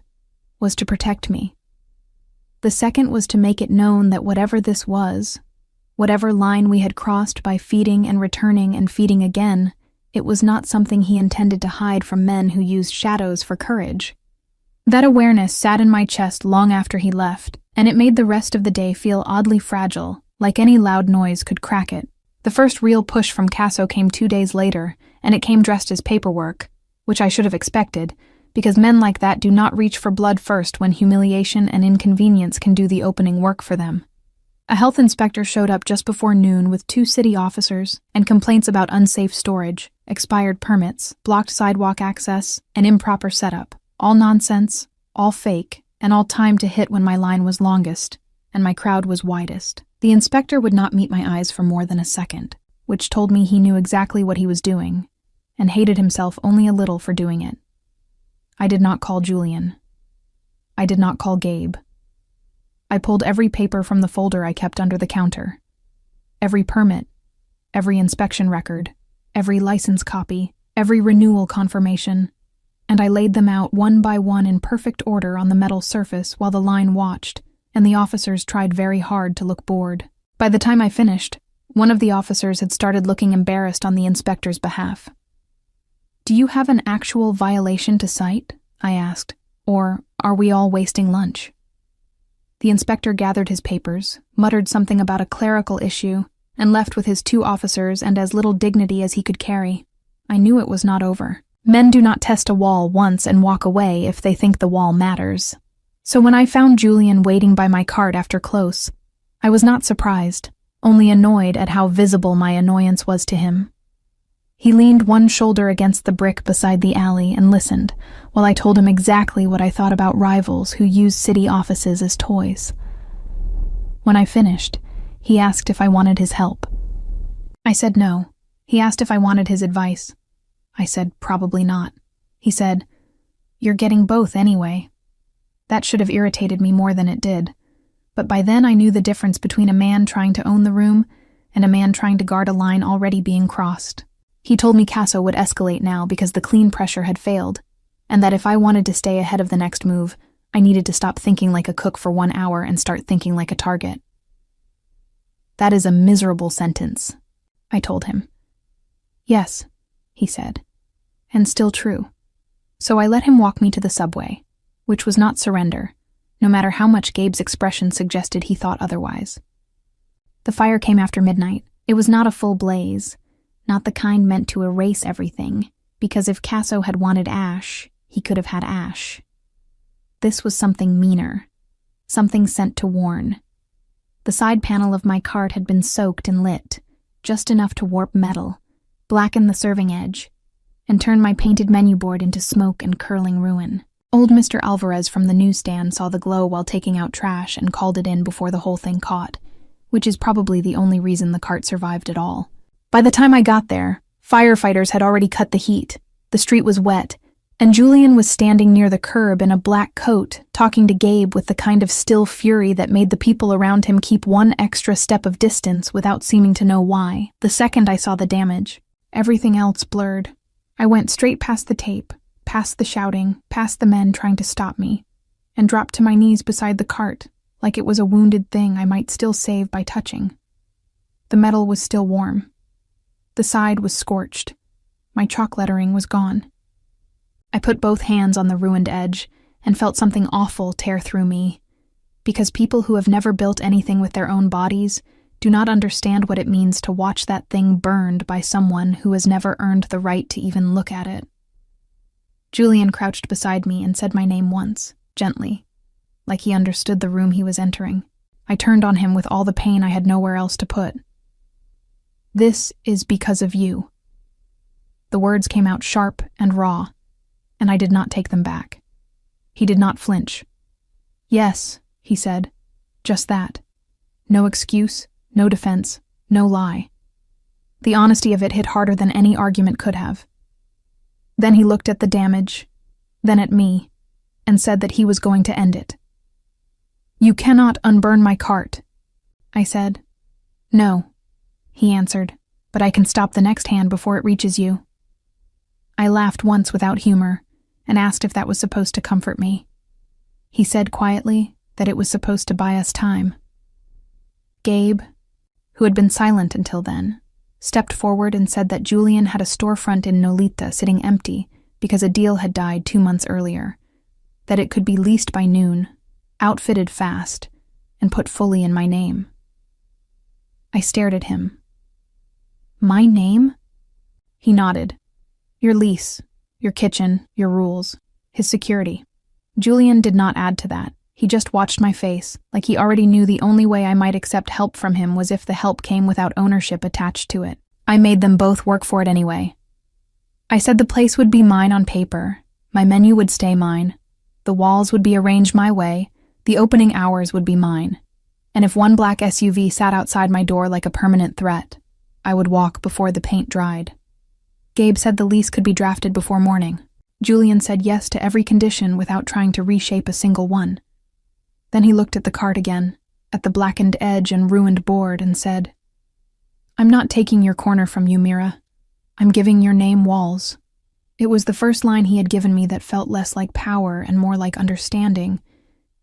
was to protect me. The second was to make it known that whatever this was, whatever line we had crossed by feeding and returning and feeding again, it was not something he intended to hide from men who used shadows for courage. That awareness sat in my chest long after he left, and it made the rest of the day feel oddly fragile, like any loud noise could crack it. The first real push from Casso came 2 days later, and it came dressed as paperwork, which I should have expected, because men like that do not reach for blood first when humiliation and inconvenience can do the opening work for them. A health inspector showed up just before noon with 2 city officers and complaints about unsafe storage, expired permits, blocked sidewalk access, and improper setup. All nonsense, all fake, and all timed to hit when my line was longest, and my crowd was widest. The inspector would not meet my eyes for more than a second, which told me he knew exactly what he was doing, and hated himself only a little for doing it. I did not call Julian. I did not call Gabe. I pulled every paper from the folder I kept under the counter. Every permit, every inspection record, every license copy, every renewal confirmation, and I laid them out one by one in perfect order on the metal surface while the line watched, and the officers tried very hard to look bored. By the time I finished, one of the officers had started looking embarrassed on the inspector's behalf. "Do you have an actual violation to cite?" I asked, "or are we all wasting lunch?" The inspector gathered his papers, muttered something about a clerical issue, and left with his 2 officers and as little dignity as he could carry. I knew it was not over. Men do not test a wall once and walk away if they think the wall matters. So when I found Julian waiting by my cart after close, I was not surprised, only annoyed at how visible my annoyance was to him. He leaned one shoulder against the brick beside the alley and listened, while I told him exactly what I thought about rivals who use city offices as toys. When I finished, he asked if I wanted his help. I said no. He asked if I wanted his advice. I said probably not. He said, "You're getting both anyway." That should have irritated me more than it did, but by then I knew the difference between a man trying to own the room and a man trying to guard a line already being crossed. He told me Casso would escalate now because the clean pressure had failed, and that if I wanted to stay ahead of the next move, I needed to stop thinking like a cook for 1 hour and start thinking like a target. "That is a miserable sentence," I told him. "Yes," he said, and still true. So I let him walk me to the subway, which was not surrender, no matter how much Gabe's expression suggested he thought otherwise. The fire came after midnight. It was not a full blaze, not the kind meant to erase everything, because if Casso had wanted ash, he could have had ash. This was something meaner, something sent to warn. The side panel of my cart had been soaked and lit, just enough to warp metal, blacken the serving edge, and turn my painted menu board into smoke and curling ruin. Old Mr. Alvarez from the newsstand saw the glow while taking out trash and called it in before the whole thing caught, which is probably the only reason the cart survived at all. By the time I got there, firefighters had already cut the heat, the street was wet, and Julian was standing near the curb in a black coat, talking to Gabe with the kind of still fury that made the people around him keep one extra step of distance without seeming to know why. The second I saw the damage, everything else blurred. I went straight past the tape, past the shouting, past the men trying to stop me, and dropped to my knees beside the cart, like it was a wounded thing I might still save by touching. The metal was still warm. The side was scorched. My chalk lettering was gone. I put both hands on the ruined edge and felt something awful tear through me, because people who have never built anything with their own bodies do not understand what it means to watch that thing burned by someone who has never earned the right to even look at it. Julian crouched beside me and said my name once, gently, like he understood the room he was entering. I turned on him with all the pain I had nowhere else to put. "This is because of you." The words came out sharp and raw, and I did not take them back. He did not flinch. "Yes," he said, "just that. No excuse, no defense, no lie." The honesty of it hit harder than any argument could have. Then he looked at the damage, then at me, and said that he was going to end it. "You cannot unburn my cart," I said. "No," he answered, "but I can stop the next hand before it reaches you." I laughed once without humor and asked if that was supposed to comfort me. He said quietly that it was supposed to buy us time. Gabe, who had been silent until then, stepped forward and said that Julian had a storefront in Nolita sitting empty because a deal had died 2 months earlier, that it could be leased by noon, outfitted fast, and put fully in my name. I stared at him. "My name?" He nodded. "Your lease, your kitchen, your rules, his security." Julian did not add to that. He just watched my face, like he already knew the only way I might accept help from him was if the help came without ownership attached to it. I made them both work for it anyway. I said the place would be mine on paper, my menu would stay mine, the walls would be arranged my way, the opening hours would be mine, and if one black SUV sat outside my door like a permanent threat, I would walk before the paint dried. Gabe said the lease could be drafted before morning. Julian said yes to every condition without trying to reshape a single one. Then he looked at the cart again, at the blackened edge and ruined board, and said, "I'm not taking your corner from you, Mira. I'm giving your name walls." It was the first line he had given me that felt less like power and more like understanding,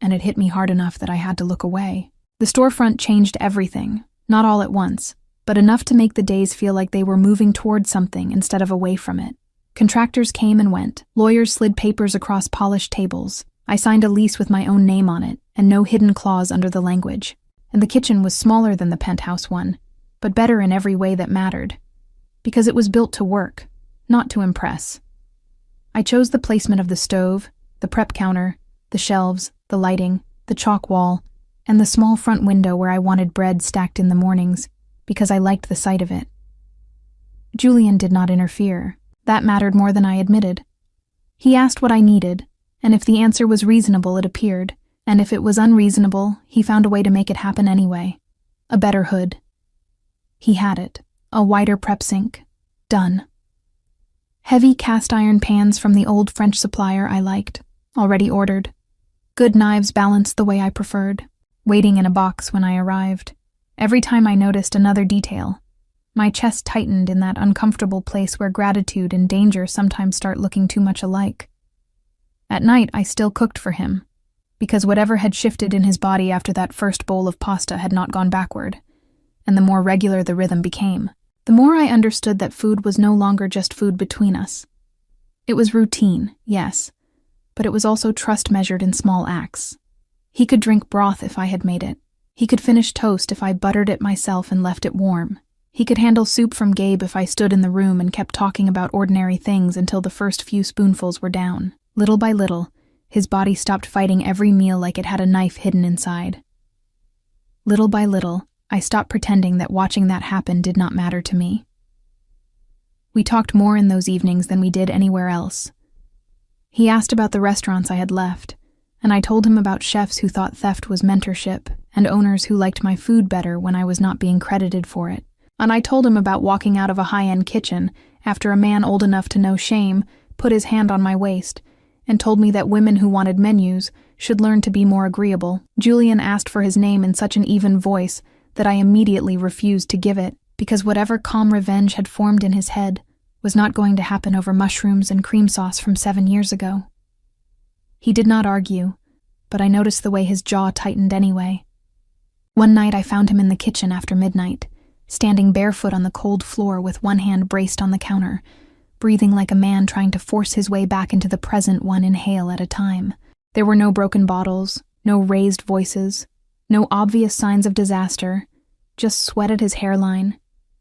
and it hit me hard enough that I had to look away. The storefront changed everything, not all at once, but enough to make the days feel like they were moving toward something instead of away from it. Contractors came and went. Lawyers slid papers across polished tables. I signed a lease with my own name on it, and no hidden clause under the language. And the kitchen was smaller than the penthouse one, but better in every way that mattered, because it was built to work, not to impress. I chose the placement of the stove, the prep counter, the shelves, the lighting, the chalk wall, and the small front window where I wanted bread stacked in the mornings, because I liked the sight of it. Julian did not interfere. That mattered more than I admitted. He asked what I needed, and if the answer was reasonable, it appeared, and if it was unreasonable, he found a way to make it happen anyway. A better hood. He had it. A wider prep sink. Done. Heavy cast-iron pans from the old French supplier I liked, already ordered. Good knives balanced the way I preferred, waiting in a box when I arrived. Every time I noticed another detail, my chest tightened in that uncomfortable place where gratitude and danger sometimes start looking too much alike. At night, I still cooked for him, because whatever had shifted in his body after that first bowl of pasta had not gone backward, and the more regular the rhythm became, the more I understood that food was no longer just food between us. It was routine, yes, but it was also trust measured in small acts. He could drink broth if I had made it. He could finish toast if I buttered it myself and left it warm. He could handle soup from Gabe if I stood in the room and kept talking about ordinary things until the first few spoonfuls were down. Little by little, his body stopped fighting every meal like it had a knife hidden inside. Little by little, I stopped pretending that watching that happen did not matter to me. We talked more in those evenings than we did anywhere else. He asked about the restaurants I had left, and I told him about chefs who thought theft was mentorship and owners who liked my food better when I was not being credited for it. And I told him about walking out of a high-end kitchen after a man old enough to know shame put his hand on my waist and told me that women who wanted menus should learn to be more agreeable. Julian asked for his name in such an even voice that I immediately refused to give it, because whatever calm revenge had formed in his head was not going to happen over mushrooms and cream sauce from 7 years ago. He did not argue, but I noticed the way his jaw tightened anyway. One night I found him in the kitchen after midnight, standing barefoot on the cold floor with one hand braced on the counter, breathing like a man trying to force his way back into the present one inhale at a time. There were no broken bottles, no raised voices, no obvious signs of disaster, just sweat at his hairline,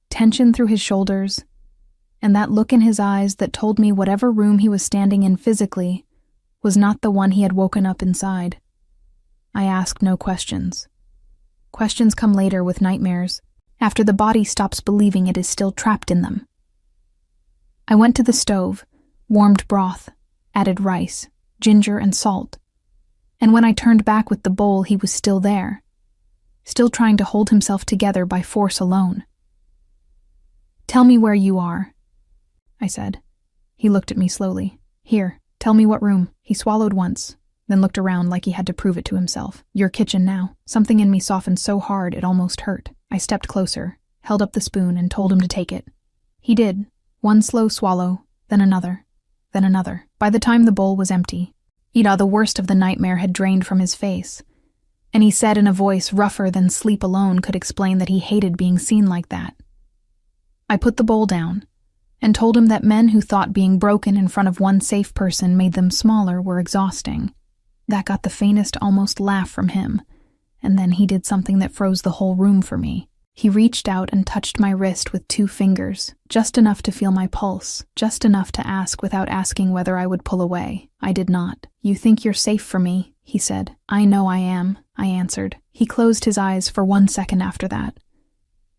tension through his shoulders, and that look in his eyes that told me whatever room he was standing in physically was not the one he had woken up inside. I asked no questions. Questions come later with nightmares, after the body stops believing it is still trapped in them. I went to the stove, warmed broth, added rice, ginger, and salt. And when I turned back with the bowl, he was still there, still trying to hold himself together by force alone. "Tell me where you are," I said. He looked at me slowly. "Here, tell me what room." He swallowed once, then looked around like he had to prove it to himself. "Your kitchen now." Something in me softened so hard it almost hurt. I stepped closer, held up the spoon, and told him to take it. He did. One slow swallow, then another, then another. By the time the bowl was empty, the worst of the nightmare had drained from his face, and he said in a voice rougher than sleep alone could explain that he hated being seen like that. I put the bowl down, and told him that men who thought being broken in front of one safe person made them smaller were exhausting. That got the faintest almost laugh from him, and then he did something that froze the whole room for me. He reached out and touched my wrist with 2 fingers, just enough to feel my pulse, just enough to ask without asking whether I would pull away. I did not. "You think you're safe for me," he said. "I know I am," I answered. He closed his eyes for 1 second after that,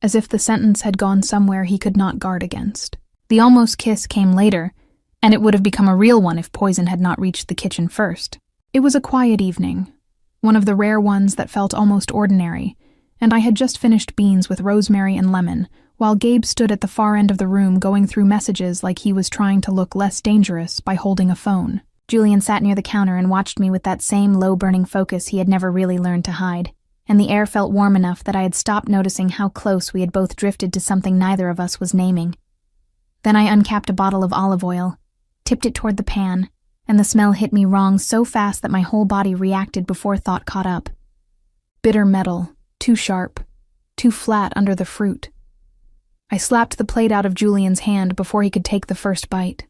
as if the sentence had gone somewhere he could not guard against. The almost kiss came later, and it would have become a real one if poison had not reached the kitchen first. It was a quiet evening, one of the rare ones that felt almost ordinary, and I had just finished beans with rosemary and lemon, while Gabe stood at the far end of the room going through messages like he was trying to look less dangerous by holding a phone. Julian sat near the counter and watched me with that same low-burning focus he had never really learned to hide, and the air felt warm enough that I had stopped noticing how close we had both drifted to something neither of us was naming. Then I uncapped a bottle of olive oil, tipped it toward the pan, and the smell hit me wrong so fast that my whole body reacted before thought caught up. Bitter metal, too sharp, too flat under the fruit. I slapped the plate out of Julian's hand before he could take the first bite.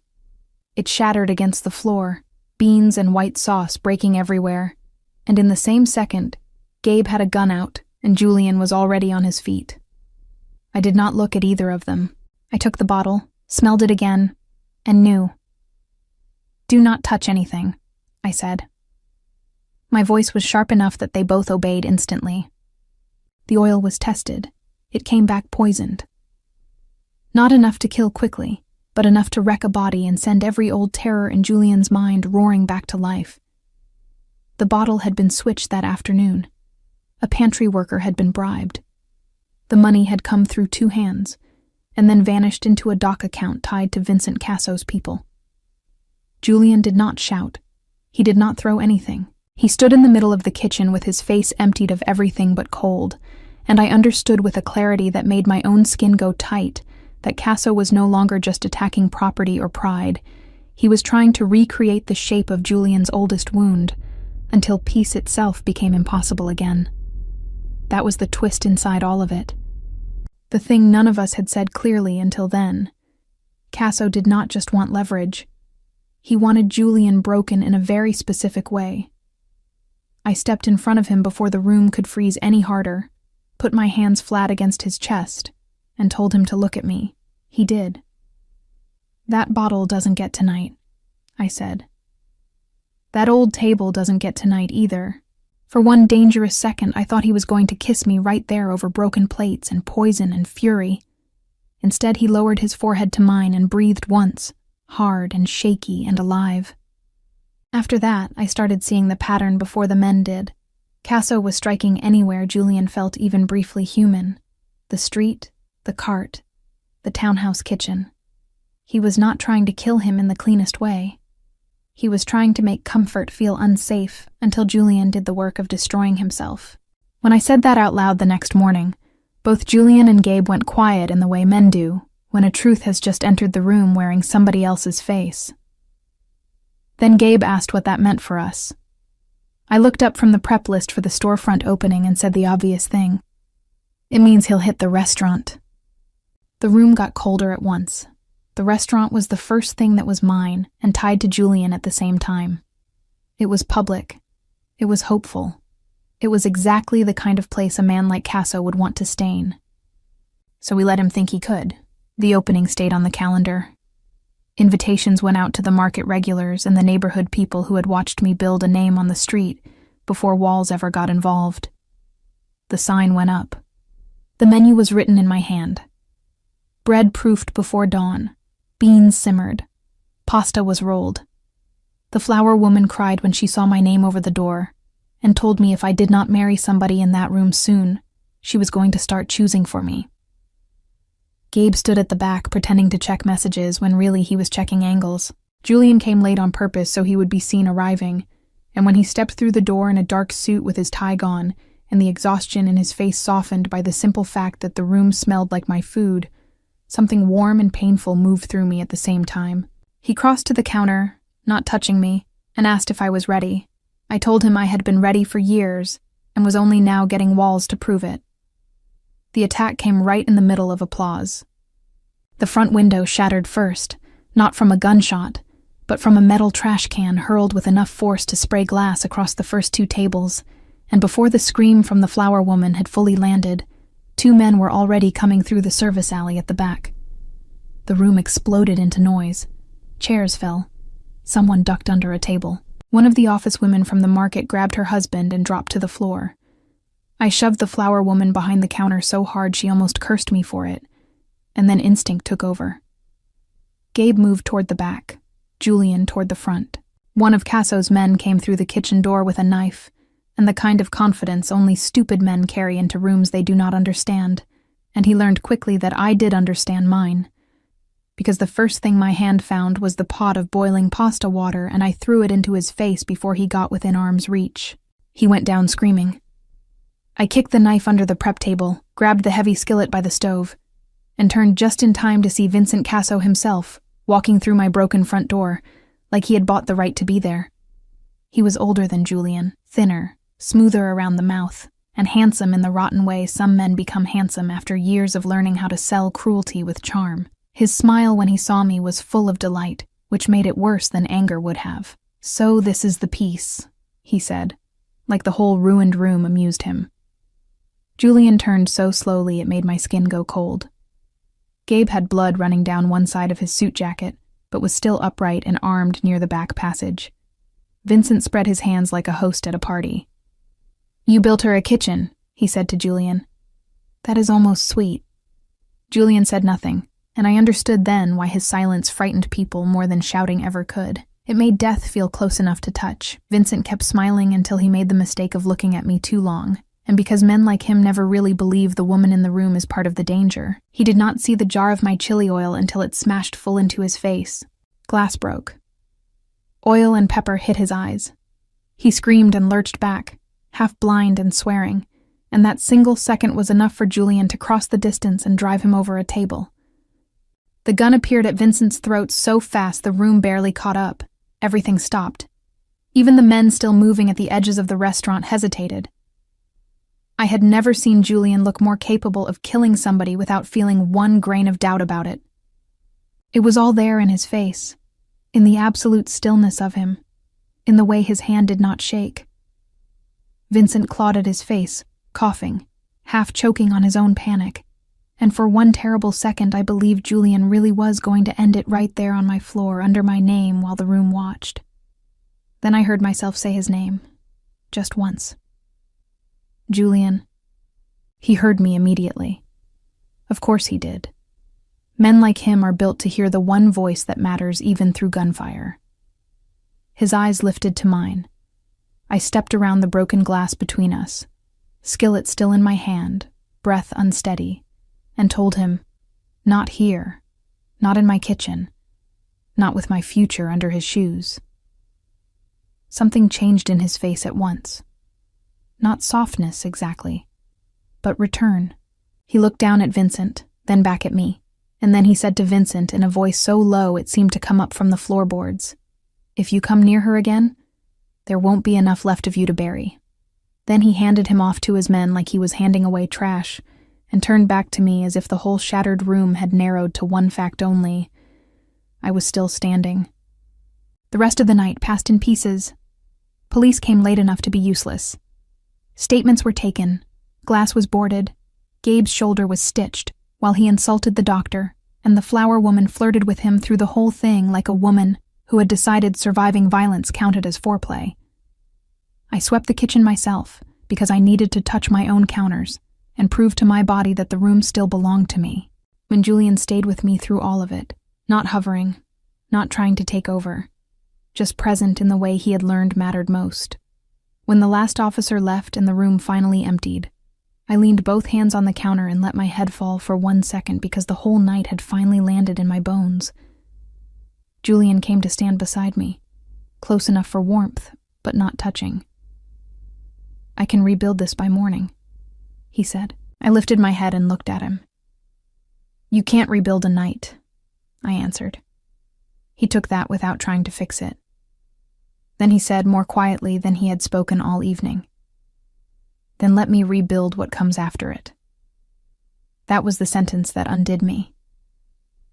It shattered against the floor, beans and white sauce breaking everywhere, and in the same second, Gabe had a gun out, and Julian was already on his feet. I did not look at either of them. I took the bottle, smelled it again, and knew. "Do not touch anything," I said. My voice was sharp enough that they both obeyed instantly. The oil was tested. It came back poisoned. Not enough to kill quickly, but enough to wreck a body and send every old terror in Julian's mind roaring back to life. The bottle had been switched that afternoon. A pantry worker had been bribed. The money had come through 2 hands, and then vanished into a dock account tied to Vincent Casso's people. Julian did not shout. He did not throw anything. He stood in the middle of the kitchen with his face emptied of everything but cold, and I understood with a clarity that made my own skin go tight that Casso was no longer just attacking property or pride. He was trying to recreate the shape of Julian's oldest wound, until peace itself became impossible again. That was the twist inside all of it. The thing none of us had said clearly until then. Casso did not just want leverage. He wanted Julian broken in a very specific way. I stepped in front of him before the room could freeze any harder, put my hands flat against his chest, and told him to look at me. He did. "That bottle doesn't get tonight," I said. "That old table doesn't get tonight either." For one dangerous second, I thought he was going to kiss me right there over broken plates and poison and fury. Instead, he lowered his forehead to mine and breathed once, hard and shaky and alive. After that, I started seeing the pattern before the men did. Casso was striking anywhere Julian felt even briefly human. The street, the cart, the townhouse kitchen. He was not trying to kill him in the cleanest way. He was trying to make comfort feel unsafe until Julian did the work of destroying himself. When I said that out loud the next morning, both Julian and Gabe went quiet in the way men do when a truth has just entered the room wearing somebody else's face. Then Gabe asked what that meant for us. I looked up from the prep list for the storefront opening and said the obvious thing. "It means he'll hit the restaurant." The room got colder at once. The restaurant was the first thing that was mine and tied to Julian at the same time. It was public. It was hopeful. It was exactly the kind of place a man like Casso would want to stain. So we let him think he could. The opening stayed on the calendar. Invitations went out to the market regulars and the neighborhood people who had watched me build a name on the street before walls ever got involved. The sign went up. The menu was written in my hand. Bread proofed before dawn. Beans simmered. Pasta was rolled. The flower woman cried when she saw my name over the door and told me if I did not marry somebody in that room soon, she was going to start choosing for me. Gabe stood at the back pretending to check messages when really he was checking angles. Julian came late on purpose so he would be seen arriving, and when he stepped through the door in a dark suit with his tie gone and the exhaustion in his face softened by the simple fact that the room smelled like my food, something warm and painful moved through me at the same time. He crossed to the counter, not touching me, and asked if I was ready. I told him I had been ready for years and was only now getting walls to prove it. The attack came right in the middle of applause. The front window shattered first, not from a gunshot, but from a metal trash can hurled with enough force to spray glass across the first two tables, and before the scream from the flower woman had fully landed, 2 men were already coming through the service alley at the back. The room exploded into noise. Chairs fell. Someone ducked under a table. One of the office women from the market grabbed her husband and dropped to the floor. I shoved the flower woman behind the counter so hard she almost cursed me for it, and then instinct took over. Gabe moved toward the back, Julian toward the front. One of Casso's men came through the kitchen door with a knife, and the kind of confidence only stupid men carry into rooms they do not understand, and he learned quickly that I did understand mine, because the first thing my hand found was the pot of boiling pasta water, and I threw it into his face before he got within arm's reach. He went down screaming. I kicked the knife under the prep table, grabbed the heavy skillet by the stove, and turned just in time to see Vincent Casso himself, walking through my broken front door, like he had bought the right to be there. He was older than Julian, thinner, smoother around the mouth, and handsome in the rotten way some men become handsome after years of learning how to sell cruelty with charm. His smile when he saw me was full of delight, which made it worse than anger would have. "So this is the piece," he said, like the whole ruined room amused him. Julian turned so slowly it made my skin go cold. Gabe had blood running down one side of his suit jacket, but was still upright and armed near the back passage. Vincent spread his hands like a host at a party. "You built her a kitchen," he said to Julian. "That is almost sweet." Julian said nothing, and I understood then why his silence frightened people more than shouting ever could. It made death feel close enough to touch. Vincent kept smiling until he made the mistake of looking at me too long, and because men like him never really believe the woman in the room is part of the danger, he did not see the jar of my chili oil until it smashed full into his face. Glass broke. Oil and pepper hit his eyes. He screamed and lurched back, half blind and swearing, and that single second was enough for Julian to cross the distance and drive him over a table. The gun appeared at Vincent's throat so fast the room barely caught up. Everything stopped. Even the men still moving at the edges of the restaurant hesitated. I had never seen Julian look more capable of killing somebody without feeling one grain of doubt about it. It was all there in his face, in the absolute stillness of him, in the way his hand did not shake. Vincent clawed at his face, coughing, half choking on his own panic, and for one terrible second I believed Julian really was going to end it right there on my floor under my name while the room watched. Then I heard myself say his name, just once. "Julian." He heard me immediately. Of course he did. Men like him are built to hear the one voice that matters even through gunfire. His eyes lifted to mine. I stepped around the broken glass between us, skillet still in my hand, breath unsteady, and told him, not here, not in my kitchen, not with my future under his shoes. Something changed in his face at once. Not softness, exactly, but return. He looked down at Vincent, then back at me, and then he said to Vincent in a voice so low it seemed to come up from the floorboards, "If you come near her again, there won't be enough left of you to bury." Then he handed him off to his men like he was handing away trash, and turned back to me as if the whole shattered room had narrowed to one fact only. I was still standing. The rest of the night passed in pieces. Police came late enough to be useless. Statements were taken, glass was boarded, Gabe's shoulder was stitched, while he insulted the doctor and the flower woman flirted with him through the whole thing like a woman who had decided surviving violence counted as foreplay. I swept the kitchen myself because I needed to touch my own counters and prove to my body that the room still belonged to me. When Julian stayed with me through all of it, not hovering, not trying to take over, just present in the way he had learned mattered most. When the last officer left and the room finally emptied, I leaned both hands on the counter and let my head fall for 1 second because the whole night had finally landed in my bones. Julian came to stand beside me, close enough for warmth, but not touching. "I can rebuild this by morning," he said. I lifted my head and looked at him. "You can't rebuild a night," I answered. He took that without trying to fix it. Then he said more quietly than he had spoken all evening, "Then let me rebuild what comes after it." That was the sentence that undid me.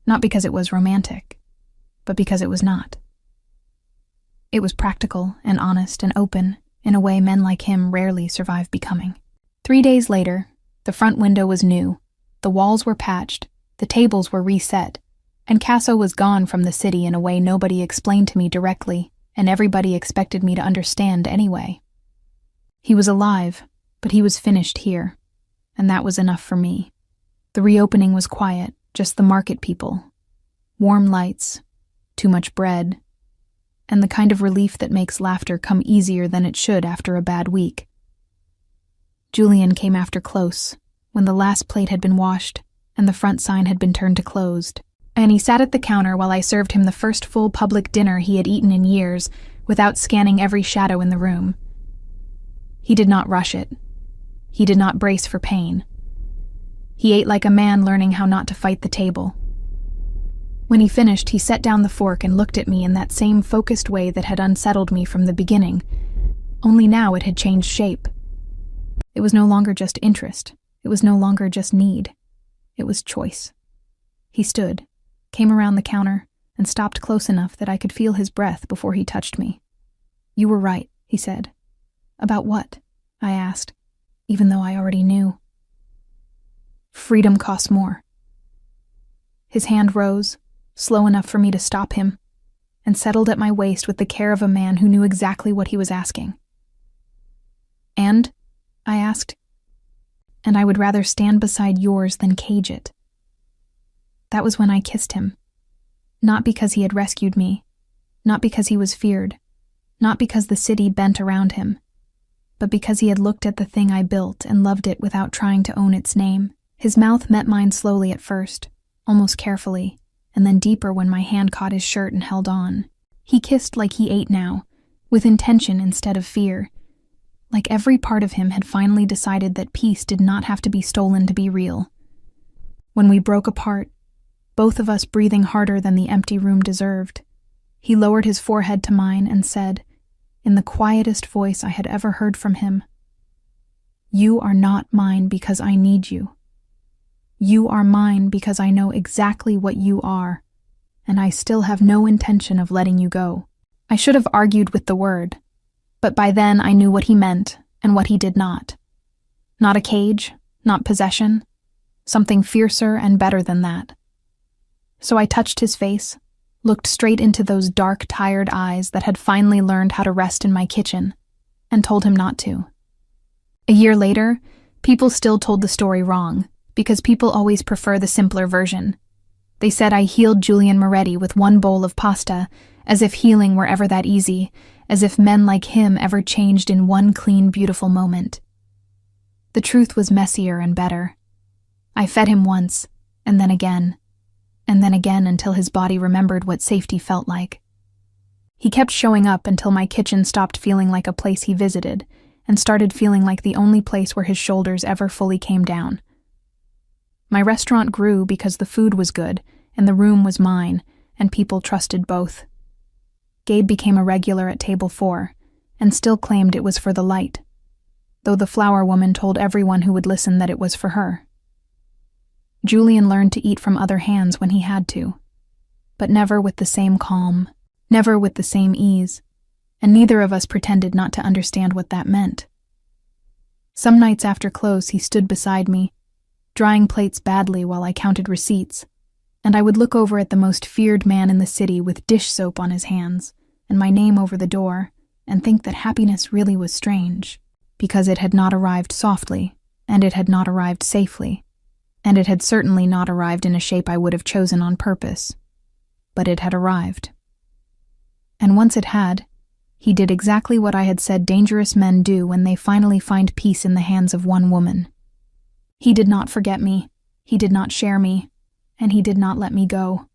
Not because it was romantic, but because it was not. It was practical and honest and open in a way men like him rarely survive becoming. 3 days later, the front window was new, the walls were patched, the tables were reset, and Casso was gone from the city in a way nobody explained to me directly, and everybody expected me to understand anyway. He was alive, but he was finished here, and that was enough for me. The reopening was quiet, just the market people, warm lights, too much bread, and the kind of relief that makes laughter come easier than it should after a bad week. Julian came after close, when the last plate had been washed and the front sign had been turned to closed, and he sat at the counter while I served him the first full public dinner he had eaten in years without scanning every shadow in the room. He did not rush it. He did not brace for pain. He ate like a man learning how not to fight the table. When he finished, he set down the fork and looked at me in that same focused way that had unsettled me from the beginning, only now it had changed shape. It was no longer just interest. It was no longer just need. It was choice. He stood, came around the counter, and stopped close enough that I could feel his breath before he touched me. "You were right," he said. "About what?" I asked, even though I already knew. "Freedom costs more." His hand rose, slow enough for me to stop him, and settled at my waist with the care of a man who knew exactly what he was asking. "And?" I asked. "And I would rather stand beside yours than cage it." That was when I kissed him. Not because he had rescued me, not because he was feared, not because the city bent around him, but because he had looked at the thing I built and loved it without trying to own its name. His mouth met mine slowly at first, almost carefully, and then deeper when my hand caught his shirt and held on. He kissed like he ate now, with intention instead of fear, like every part of him had finally decided that peace did not have to be stolen to be real. When we broke apart, both of us breathing harder than the empty room deserved, he lowered his forehead to mine and said, in the quietest voice I had ever heard from him, "You are not mine because I need you. You are mine because I know exactly what you are, and I still have no intention of letting you go." I should have argued with the word, but by then I knew what he meant and what he did not. Not a cage, not possession, something fiercer and better than that. So I touched his face, looked straight into those dark, tired eyes that had finally learned how to rest in my kitchen, and told him not to. A year later, people still told the story wrong, because people always prefer the simpler version. They said I healed Julian Moretti with one bowl of pasta, as if healing were ever that easy, as if men like him ever changed in one clean, beautiful moment. The truth was messier and better. I fed him once, and then again until his body remembered what safety felt like. He kept showing up until my kitchen stopped feeling like a place he visited and started feeling like the only place where his shoulders ever fully came down. My restaurant grew because the food was good and the room was mine, and people trusted both. Gabe became a regular at table 4 and still claimed it was for the light, though the flower woman told everyone who would listen that it was for her. Julian learned to eat from other hands when he had to, but never with the same calm, never with the same ease, and neither of us pretended not to understand what that meant. Some nights after close he stood beside me, drying plates badly while I counted receipts, And I would look over at the most feared man in the city with dish soap on his hands, and my name over the door, and think that happiness really was strange, because it had not arrived softly, and it had not arrived safely, and it had certainly not arrived in a shape I would have chosen on purpose. But it had arrived. And once it had, he did exactly what I had said dangerous men do when they finally find peace in the hands of one woman. He did not forget me, he did not share me, and he did not let me go.